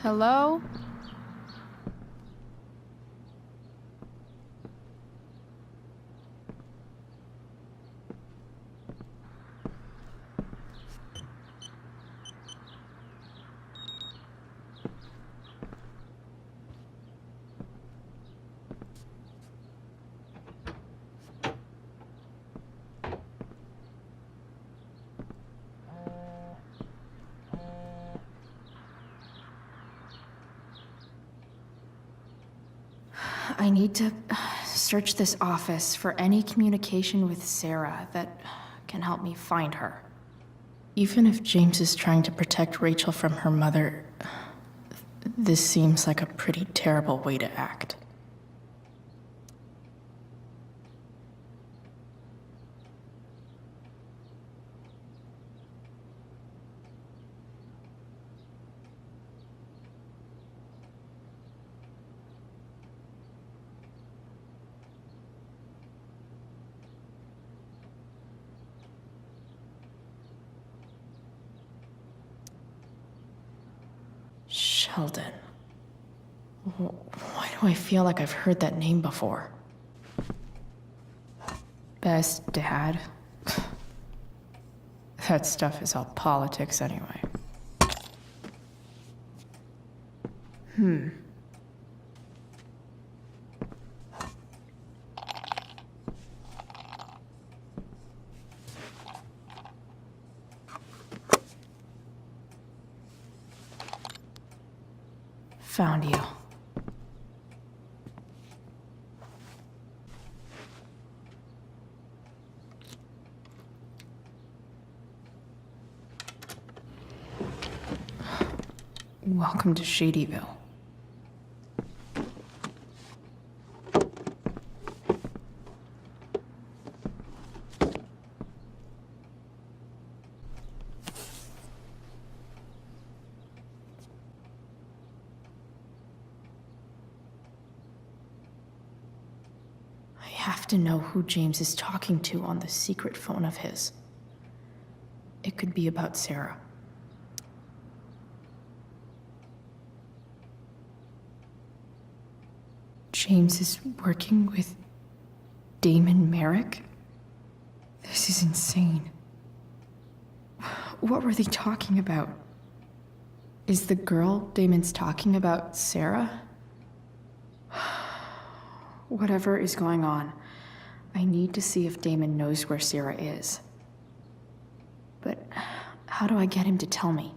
Hello? I need to search this office for any communication with Sarah that can help me find her. Even if James is trying to protect Rachel from her mother, this seems like a pretty terrible way to act. Sheldon. Why do I feel like I've heard that name before? Best dad? That stuff is all politics anyway. Found you. Welcome to Shadyville. I have to know who James is talking to on the secret phone of his. It could be about Sarah. James is working with Damon Merrick? This is insane. What were they talking about? Is the girl Damon's talking about Sarah? Whatever is going on, I need to see if Damon knows where Sarah is. But how do I get him to tell me?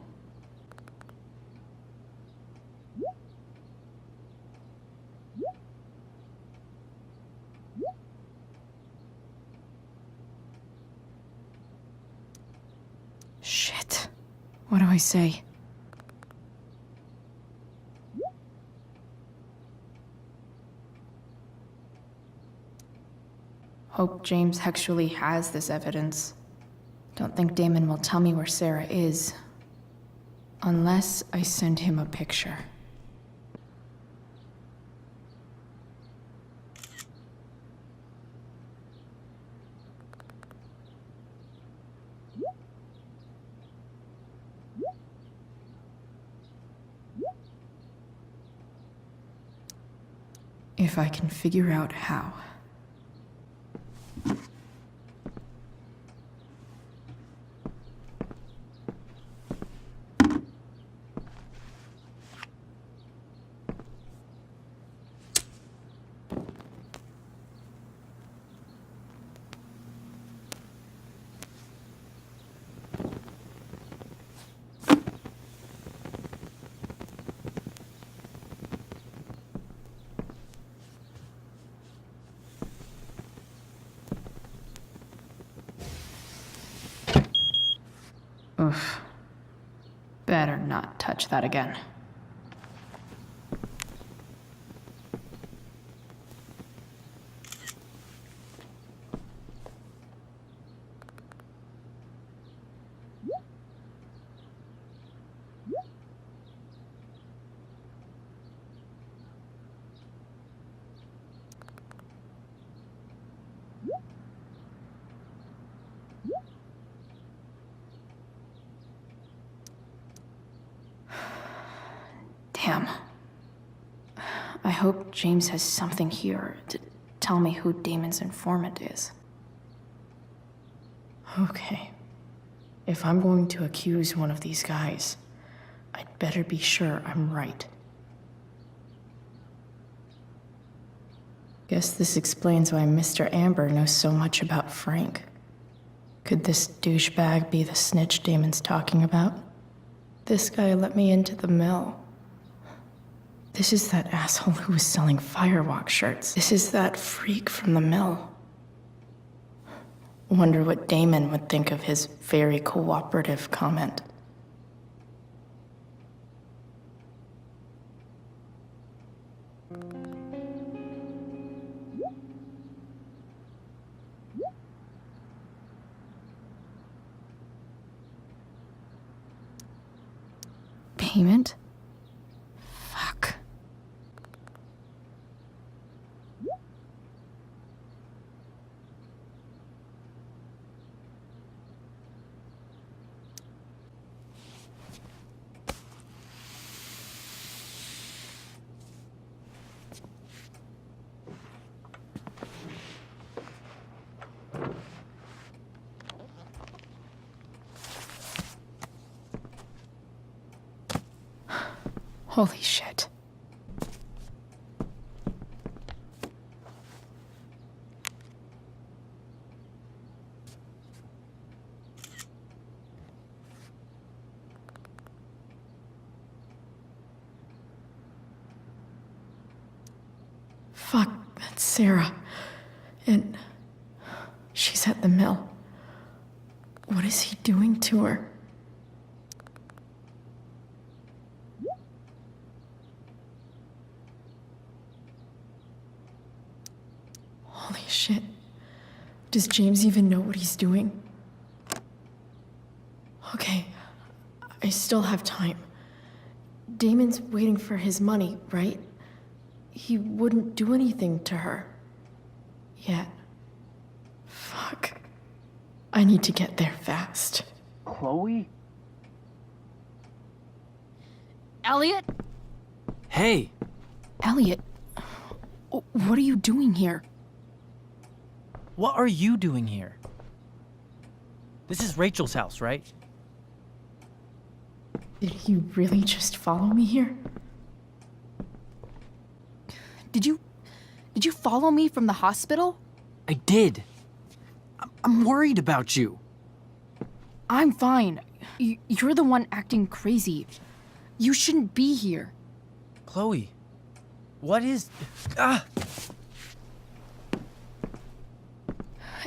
Shit. What do I say? Hope James actually has this evidence. Don't think Damon will tell me where Sarah is. Unless I send him a picture. If I can figure out how. Oof. Better not touch that again. Damn. I hope James has something here to tell me who Damon's informant is. Okay. If I'm going to accuse one of these guys, I'd better be sure I'm right. Guess this explains why Mr. Amber knows so much about Frank. Could this douchebag be the snitch Damon's talking about? This guy let me into the mill. This is that asshole who was selling Firewalk shirts. This is that freak from the mill. Wonder what Damon would think of his very cooperative comment. Payment? Fuck. Holy shit. Fuck, that's Sarah. And she's at the mill. What is he doing to her? Does James even know what he's doing? Okay, I still have time. Damon's waiting for his money, right? He wouldn't do anything to her. Yet. Fuck. I need to get there fast. Chloe? Elliot? Hey! Elliot, what are you doing here? What are you doing here? This is Rachel's house, right? Did he really just follow me here? Did you follow me from the hospital? I did. I'm worried about you. I'm fine. You're the one acting crazy. You shouldn't be here. Chloe, what is... Ah!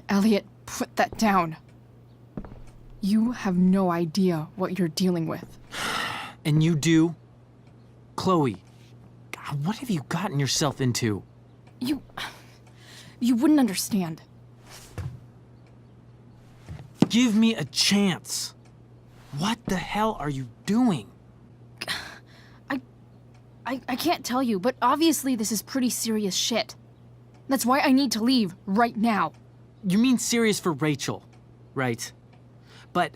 Elliot, put that down. You have no idea what you're dealing with. And you do? Chloe, God, what have you gotten yourself into? You wouldn't understand. Give me a chance. What the hell are you doing? I can't tell you, but obviously this is pretty serious shit. That's why I need to leave right now. You mean serious for Rachel, right? But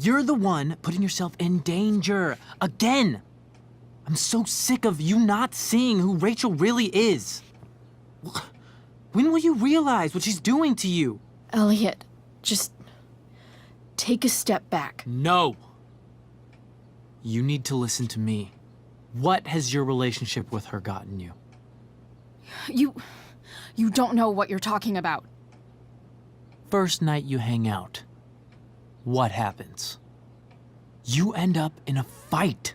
you're the one putting yourself in danger. Again! I'm so sick of you not seeing who Rachel really is. When will you realize what she's doing to you? Elliot, just take a step back. No. You need to listen to me. What has your relationship with her gotten you? You don't know what you're talking about. First night you hang out, what happens? You end up in a fight.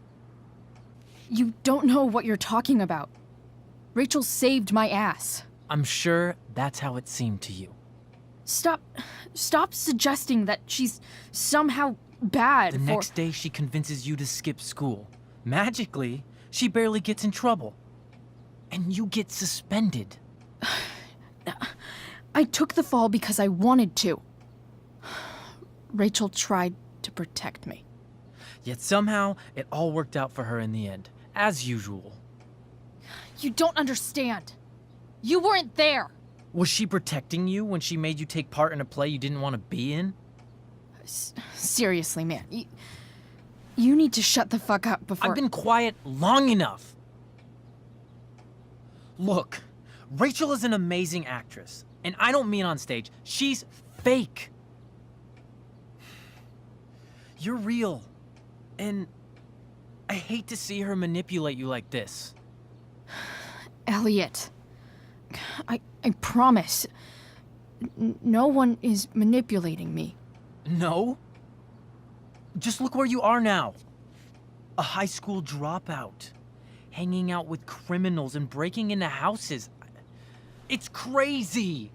You don't know what you're talking about. Rachel saved my ass. I'm sure that's how it seemed to you. Stop suggesting that she's somehow bad. The next day she convinces you to skip school. Magically, she barely gets in trouble. And you get suspended. I took the fall because I wanted to. Rachel tried to protect me. Yet somehow, it all worked out for her in the end, as usual. You don't understand. You weren't there. Was she protecting you when she made you take part in a play you didn't want to be in? Seriously, man. You need to shut the fuck up before... I've been quiet long enough. Look, Rachel is an amazing actress. And I don't mean on stage. She's fake. You're real. And I hate to see her manipulate you like this. Elliot, I promise. No one is manipulating me. No? Just look where you are now. A high school dropout. Hanging out with criminals and breaking into houses. It's crazy.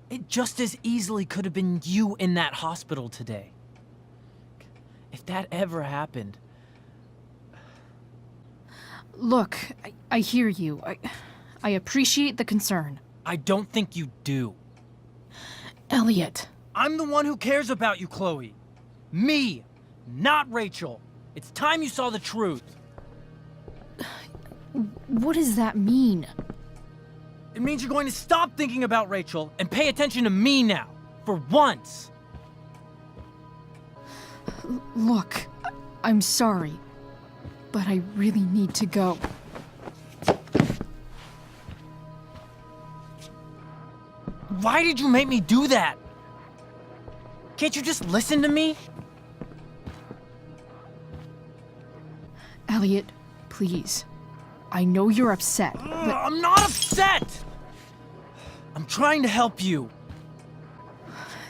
It just as easily could have been you in that hospital today. If that ever happened... Look, I hear you. I appreciate the concern. I don't think you do. Elliot. I'm the one who cares about you, Chloe. Me, not Rachel. It's time you saw the truth. What does that mean? It means you're going to stop thinking about Rachel and pay attention to me now. For once. Look, I'm sorry, but I really need to go. Why did you make me do that? Can't you just listen to me? Elliot, please. I know you're upset, but... I'm not upset! I'm trying to help you.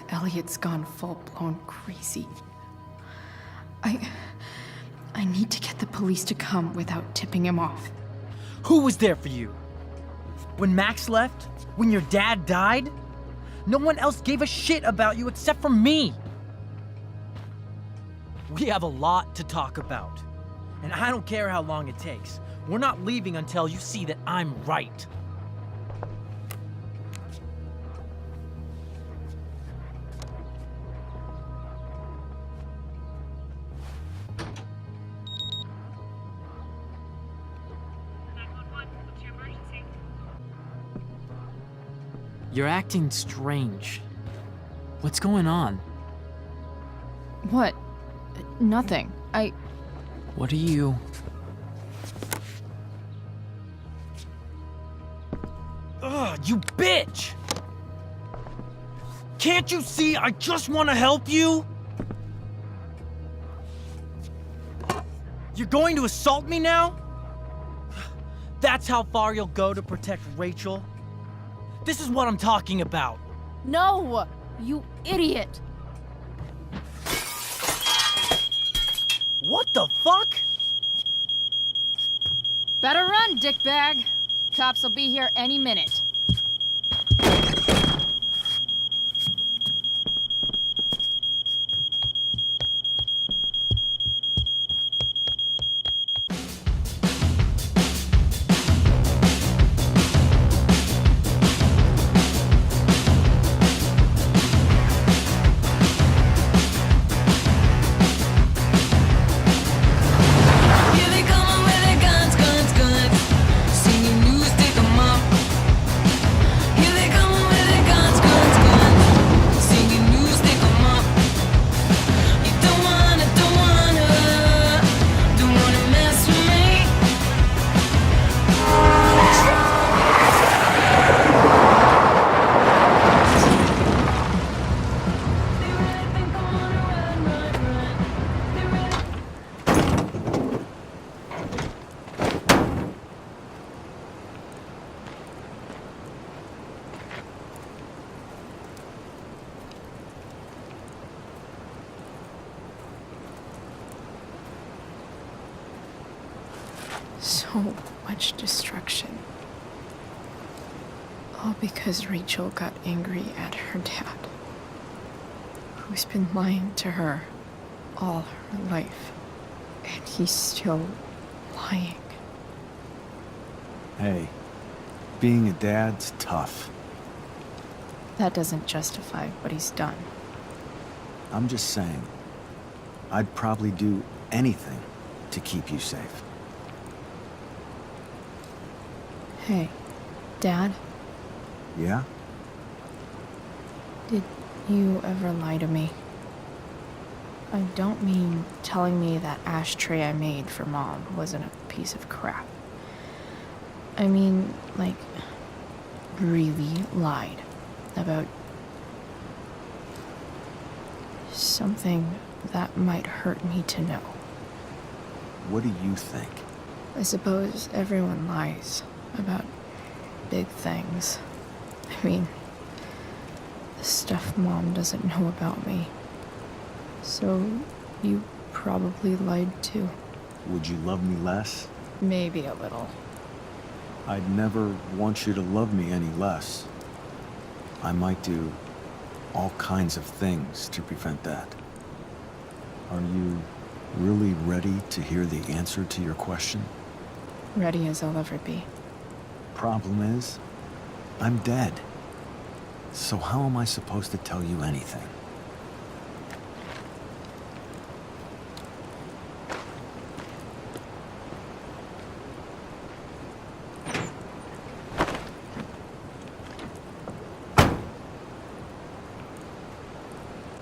Elliot's gone full-blown crazy. I need to get the police to come without tipping him off. Who was there for you? When Max left? When your dad died? No one else gave a shit about you except for me. We have a lot to talk about. And I don't care how long it takes. We're not leaving until you see that I'm right. You're acting strange. What's going on? What? Nothing. What are you... Ugh, you bitch! Can't you see I just want to help you? You're going to assault me now? That's how far you'll go to protect Rachel? This is what I'm talking about. No! You idiot! What the fuck? Better run, dickbag. Cops will be here any minute. So much destruction. All because Rachel got angry at her dad, who's been lying to her all her life. And he's still lying. Hey, being a dad's tough. That doesn't justify what he's done. I'm just saying, I'd probably do anything to keep you safe. Hey, Dad, Yeah? did you ever lie to me? I don't mean telling me that ashtray I made for Mom wasn't a piece of crap. I mean, like, really lied about something that might hurt me to know. What do you think? I suppose everyone lies about big things. I mean, the stuff Mom doesn't know about me. So, you probably lied too. Would you love me less? Maybe a little. I'd never want you to love me any less. I might do all kinds of things to prevent that. Are you really ready to hear the answer to your question? Ready as I'll ever be. Problem is, I'm dead. So how am I supposed to tell you anything?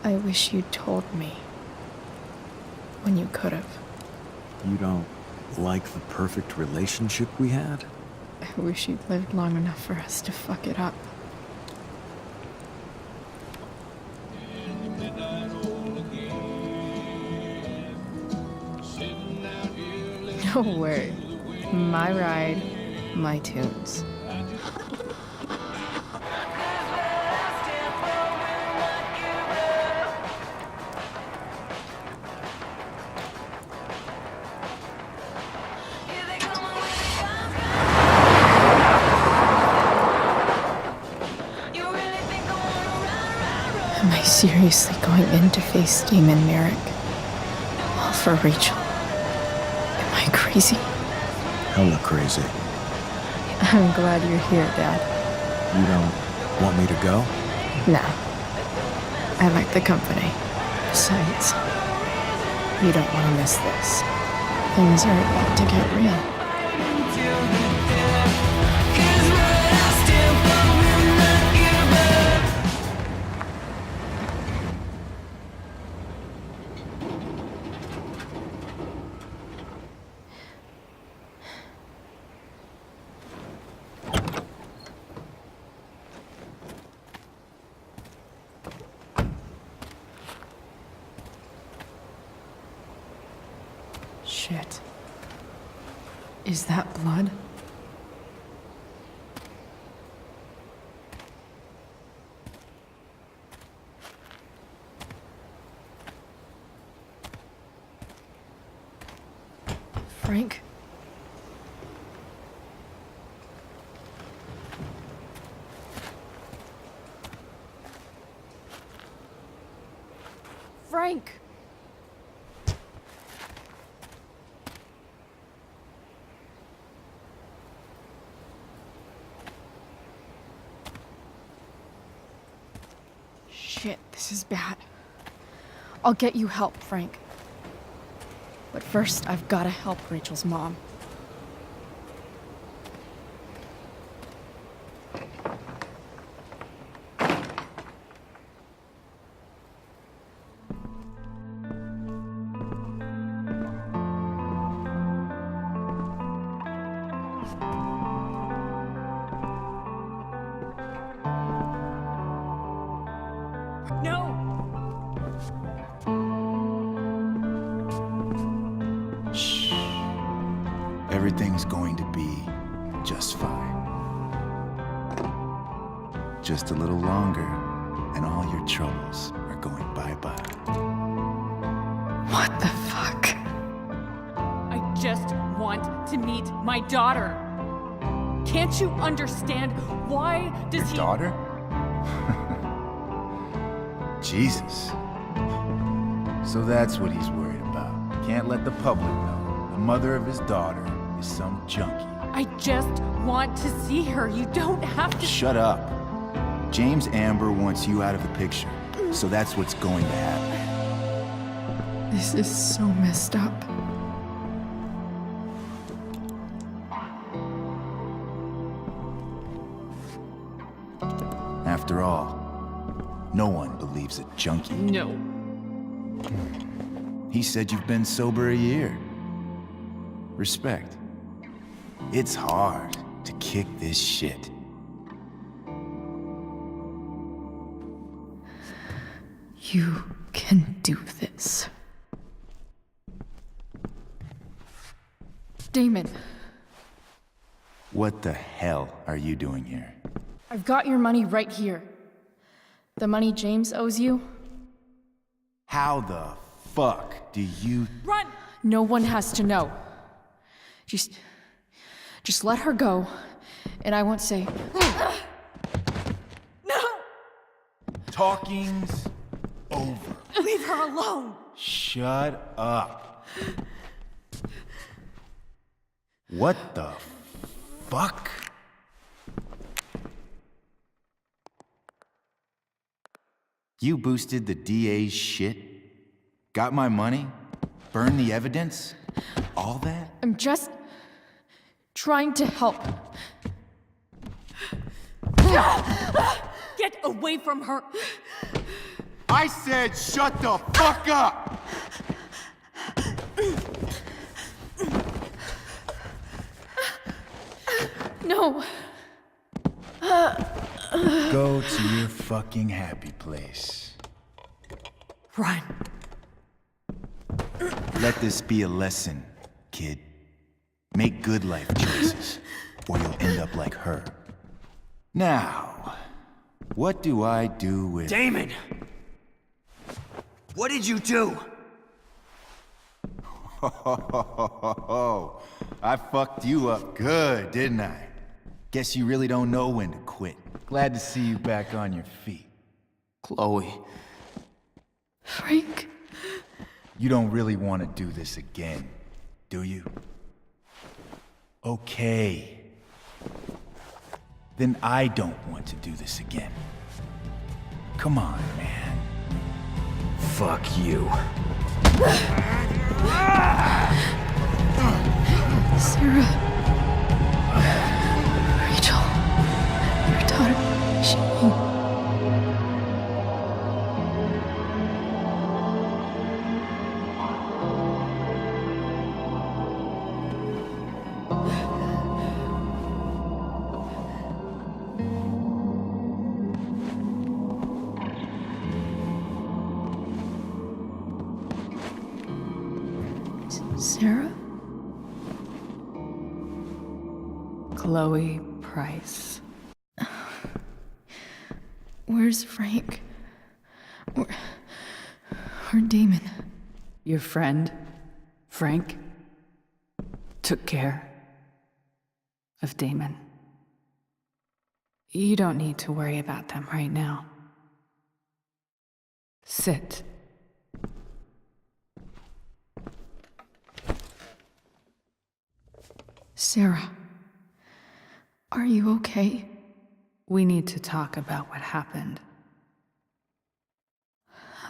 I wish you'd told me. When you could have. You don't like the perfect relationship we had? I wish you'd lived long enough for us to fuck it up. No way. My ride, my tunes. Am I seriously going in to face Demon Merrick? All for Rachel? Am I crazy? Hella crazy. I'm glad you're here, Dad. You don't want me to go? No. I like the company. Besides, you don't want to miss this. Things are about to get real. Shit. Is that blood? Frank? Frank! Shit, this is bad. I'll get you help, Frank. But first, I've gotta help Rachel's mom. Everything's going to be just fine. Just a little longer, and all your troubles are going bye-bye. What the fuck? I just want to meet my daughter. Can't you understand? Why does Your daughter? Jesus. So that's what he's worried about. Can't let the public know the mother of his daughter is some junkie. I just want to see her. You don't have to. Shut up. James Amber wants you out of the picture, so that's what's going to happen. This is so messed up. After all, no one believes a junkie. No. He said you've been sober a year. Respect. It's hard to kick this shit. You can do this. Damon, What the hell are you doing here? I've got your money right here. The money James owes you. How the fuck do you... Run! No one has to know. Just let her go, and I won't say... No! Talking's over. Leave her alone! Shut up. What the fuck? You boosted the DA's shit? Got my money? Burned the evidence? All that? I'm just trying to help. Get away from her! I said shut the fuck up! No. Go to your fucking happy place. Run. Let this be a lesson, kid. Make good life choices, or you'll end up like her. Now, what do I do with... Damon! What did you do? I fucked you up good, didn't I? Guess you really don't know when to quit. Glad to see you back on your feet. Chloe. Frank. You don't really want to do this again, do you? Okay. Then I don't want to do this again. Come on, man. Fuck you. Sarah. Rachel. Your daughter. She... Sarah? Chloe Price. Where's Frank? Or Damon? Your friend, Frank, took care of Damon. You don't need to worry about them right now. Sit. Sarah, are you okay? We need to talk about what happened.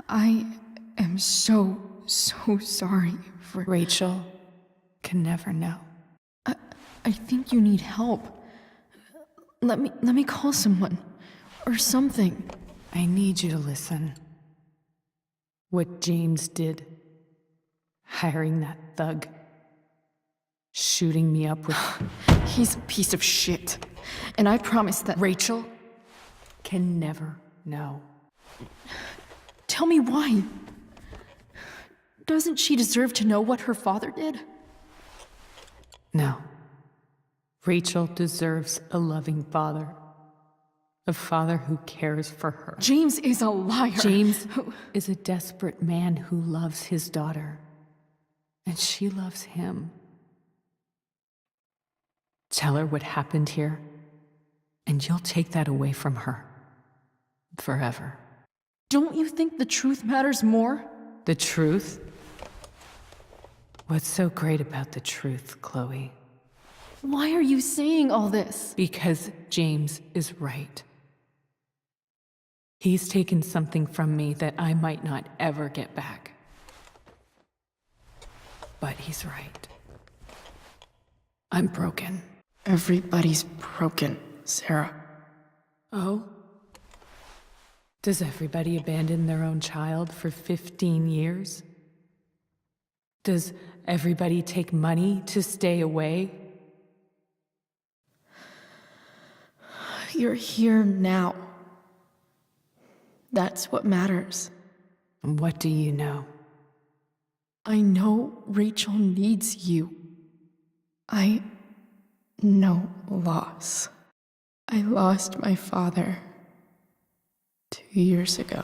I am so sorry for... Rachel can never know. I think you need help. Let me call someone. Or something. I need you to listen. What James did, hiring that thug, shooting me up with... He's a piece of shit. And I promise that... Rachel can never know. Tell me why. Doesn't she deserve to know what her father did? No. Rachel deserves a loving father. A father who cares for her. James is a liar. James is a desperate man who loves his daughter. And she loves him. Tell her what happened here, and you'll take that away from her. Forever. Don't you think the truth matters more? The truth? What's so great about the truth, Chloe? Why are you saying all this? Because James is right. He's taken something from me that I might not ever get back. But he's right. I'm broken. Everybody's broken, Sarah. Oh? Does everybody abandon their own child for 15 years? Does everybody take money to stay away? You're here now. That's what matters. What do you know? I know Rachel needs you. I know loss. I lost my father 2 years ago.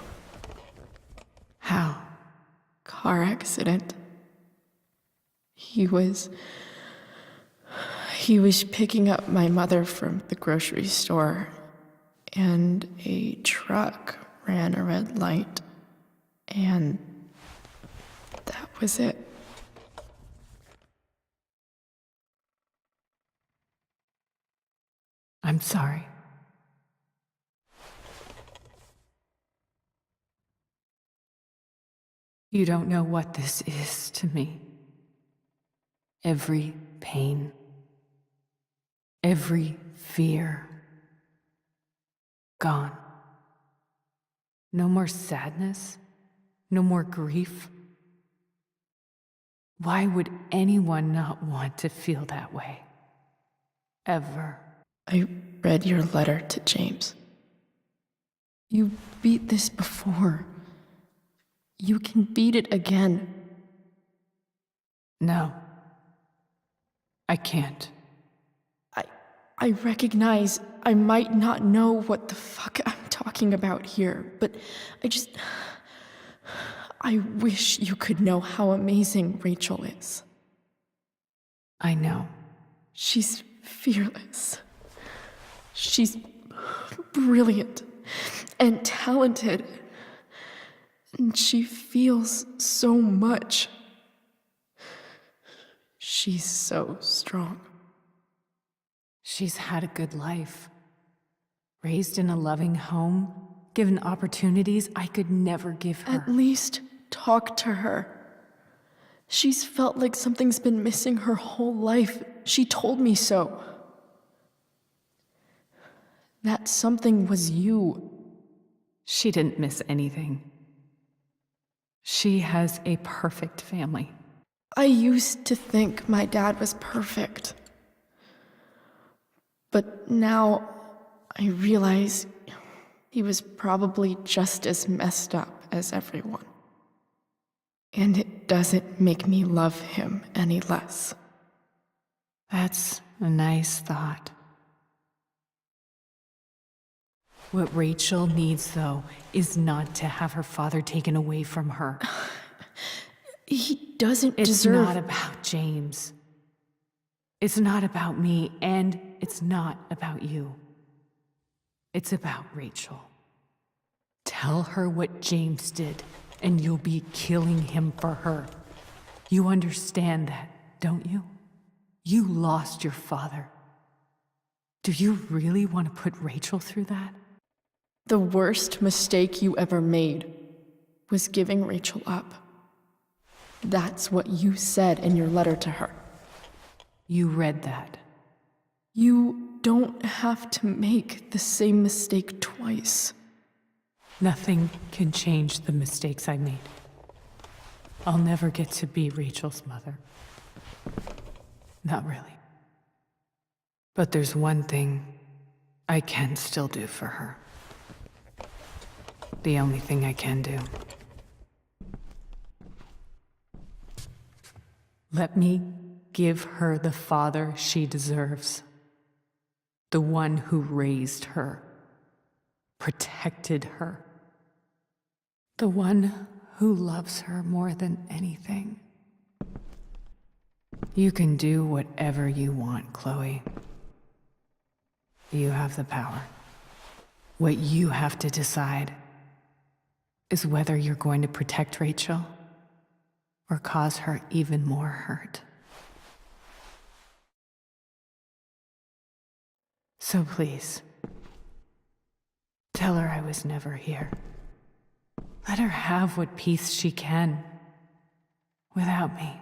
How? Car accident. He was picking up my mother from the grocery store, and a truck ran a red light, and that was it. I'm sorry. You don't know what this is to me. Every pain, every fear, gone. No more sadness, no more grief. Why would anyone not want to feel that way? Ever. I read your letter to James. You beat this before. You can beat it again. No. I can't. I recognize I might not know what the fuck I'm talking about here, but I wish you could know how amazing Rachel is. I know. She's fearless. She's brilliant and talented. And she feels so much. She's so strong. She's had a good life. Raised in a loving home, given opportunities I could never give her. At least talk to her. She's felt like something's been missing her whole life. She told me so. That something was you. She didn't miss anything. She has a perfect family. I used to think my dad was perfect. But now I realize he was probably just as messed up as everyone. And it doesn't make me love him any less. That's a nice thought. What Rachel needs, though, is not to have her father taken away from her. He doesn't It's deserve... not about James. It's not about me, and it's not about you. It's about Rachel. Tell her what James did, and you'll be killing him for her. You understand that, don't you? You lost your father. Do you really want to put Rachel through that? The worst mistake you ever made was giving Rachel up. That's what you said in your letter to her. You read that. You don't have to make the same mistake twice. Nothing can change the mistakes I made. I'll never get to be Rachel's mother. Not really. But there's one thing I can still do for her. The only thing I can do. Let me give her the father she deserves. The one who raised her, protected her. The one who loves her more than anything. You can do whatever you want, Chloe. You have the power. What you have to decide is whether you're going to protect Rachel or cause her even more hurt. So please, tell her I was never here. Let her have what peace she can without me.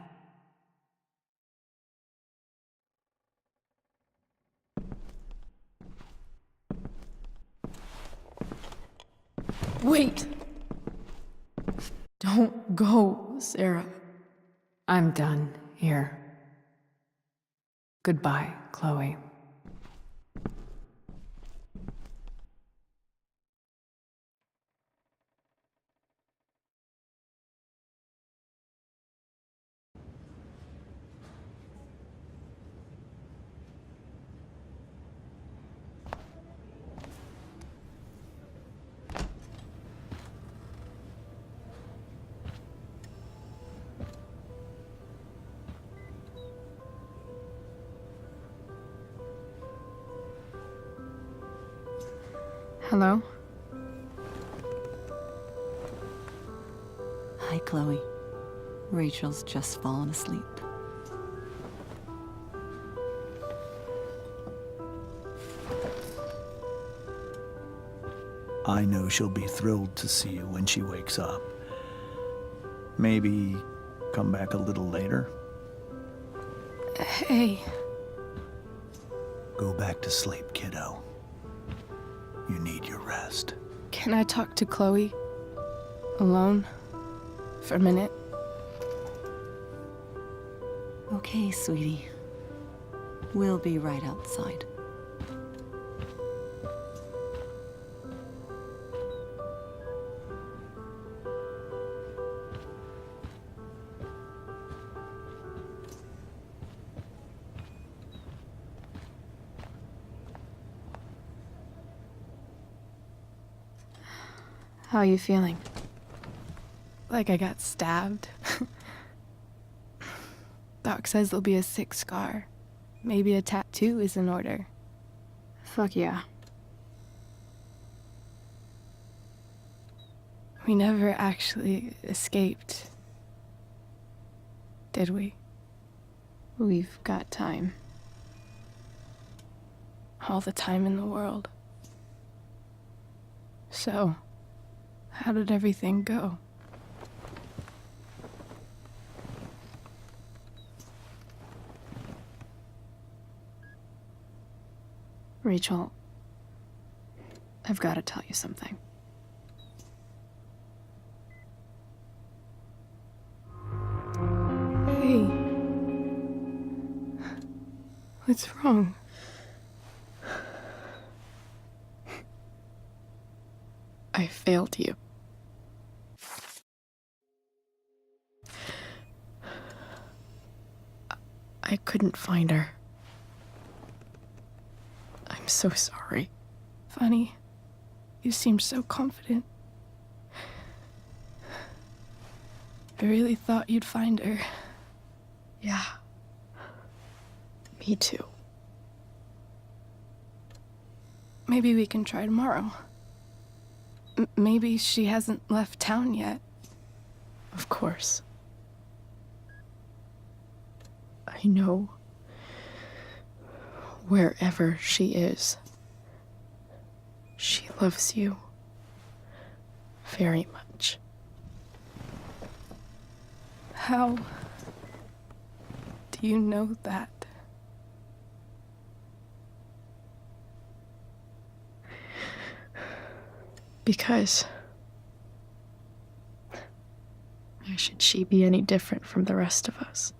Wait! Don't go, Sarah. I'm done here. Goodbye, Chloe. Hello? Hi, Chloe. Rachel's just fallen asleep. I know she'll be thrilled to see you when she wakes up. Maybe come back a little later? Hey. Go back to sleep, kiddo. You need your rest. Can I talk to Chloe? Alone? For a minute? Okay, sweetie. We'll be right outside. How are you feeling? Like I got stabbed? Doc says there'll be a sick scar. Maybe a tattoo is in order. Fuck yeah. We never actually escaped, did we? We've got time. All the time in the world. So, how did everything go? Rachel, I've got to tell you something. Hey. What's wrong? I failed you. I couldn't find her. I'm so sorry. Funny. You seemed so confident. I really thought you'd find her. Yeah. Me too. Maybe we can try tomorrow. Maybe she hasn't left town yet. Of course. I know wherever she is, she loves you very much. How do you know that? Because why should she be any different from the rest of us?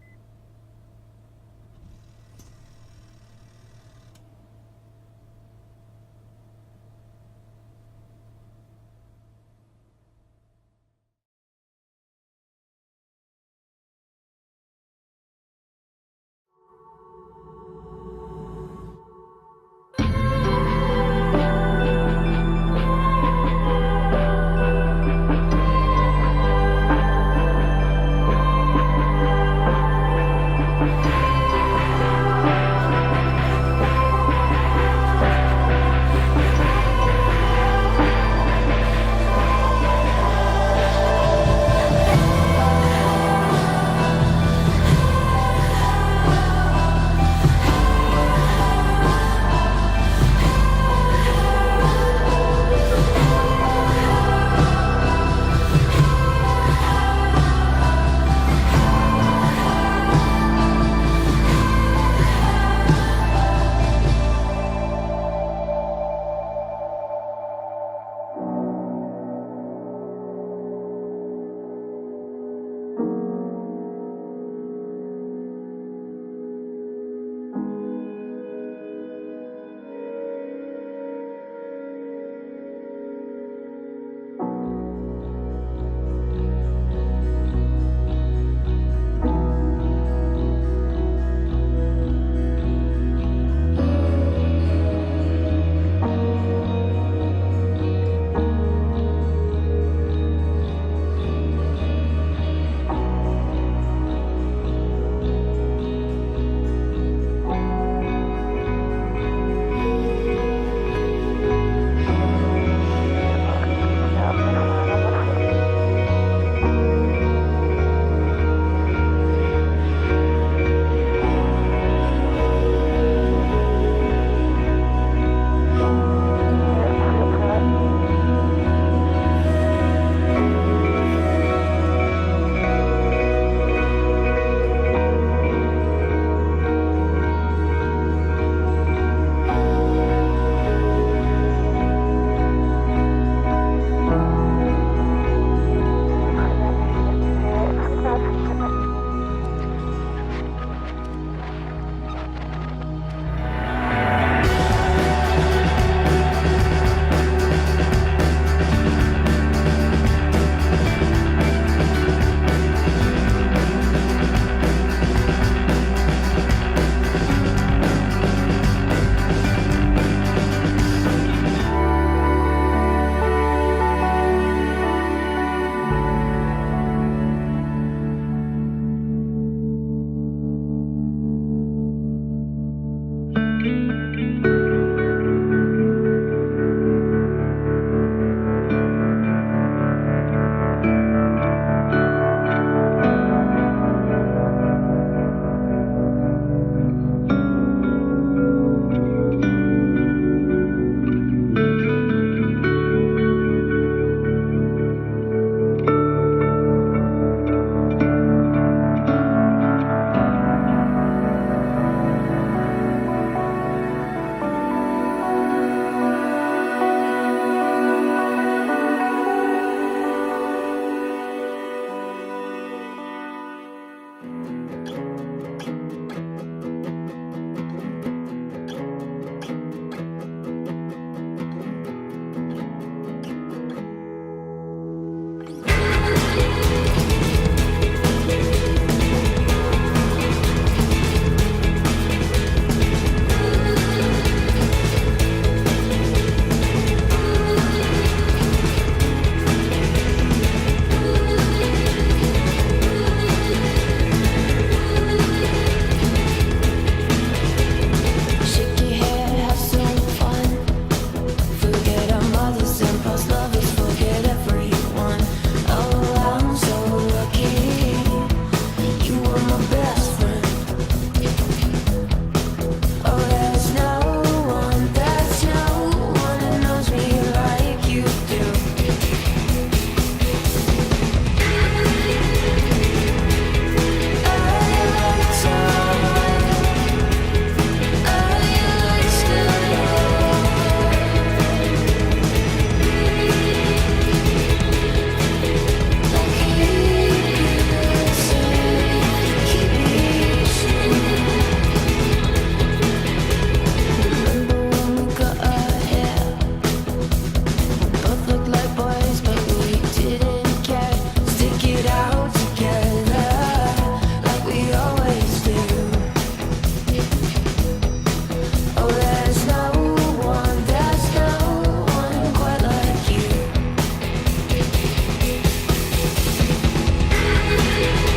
keep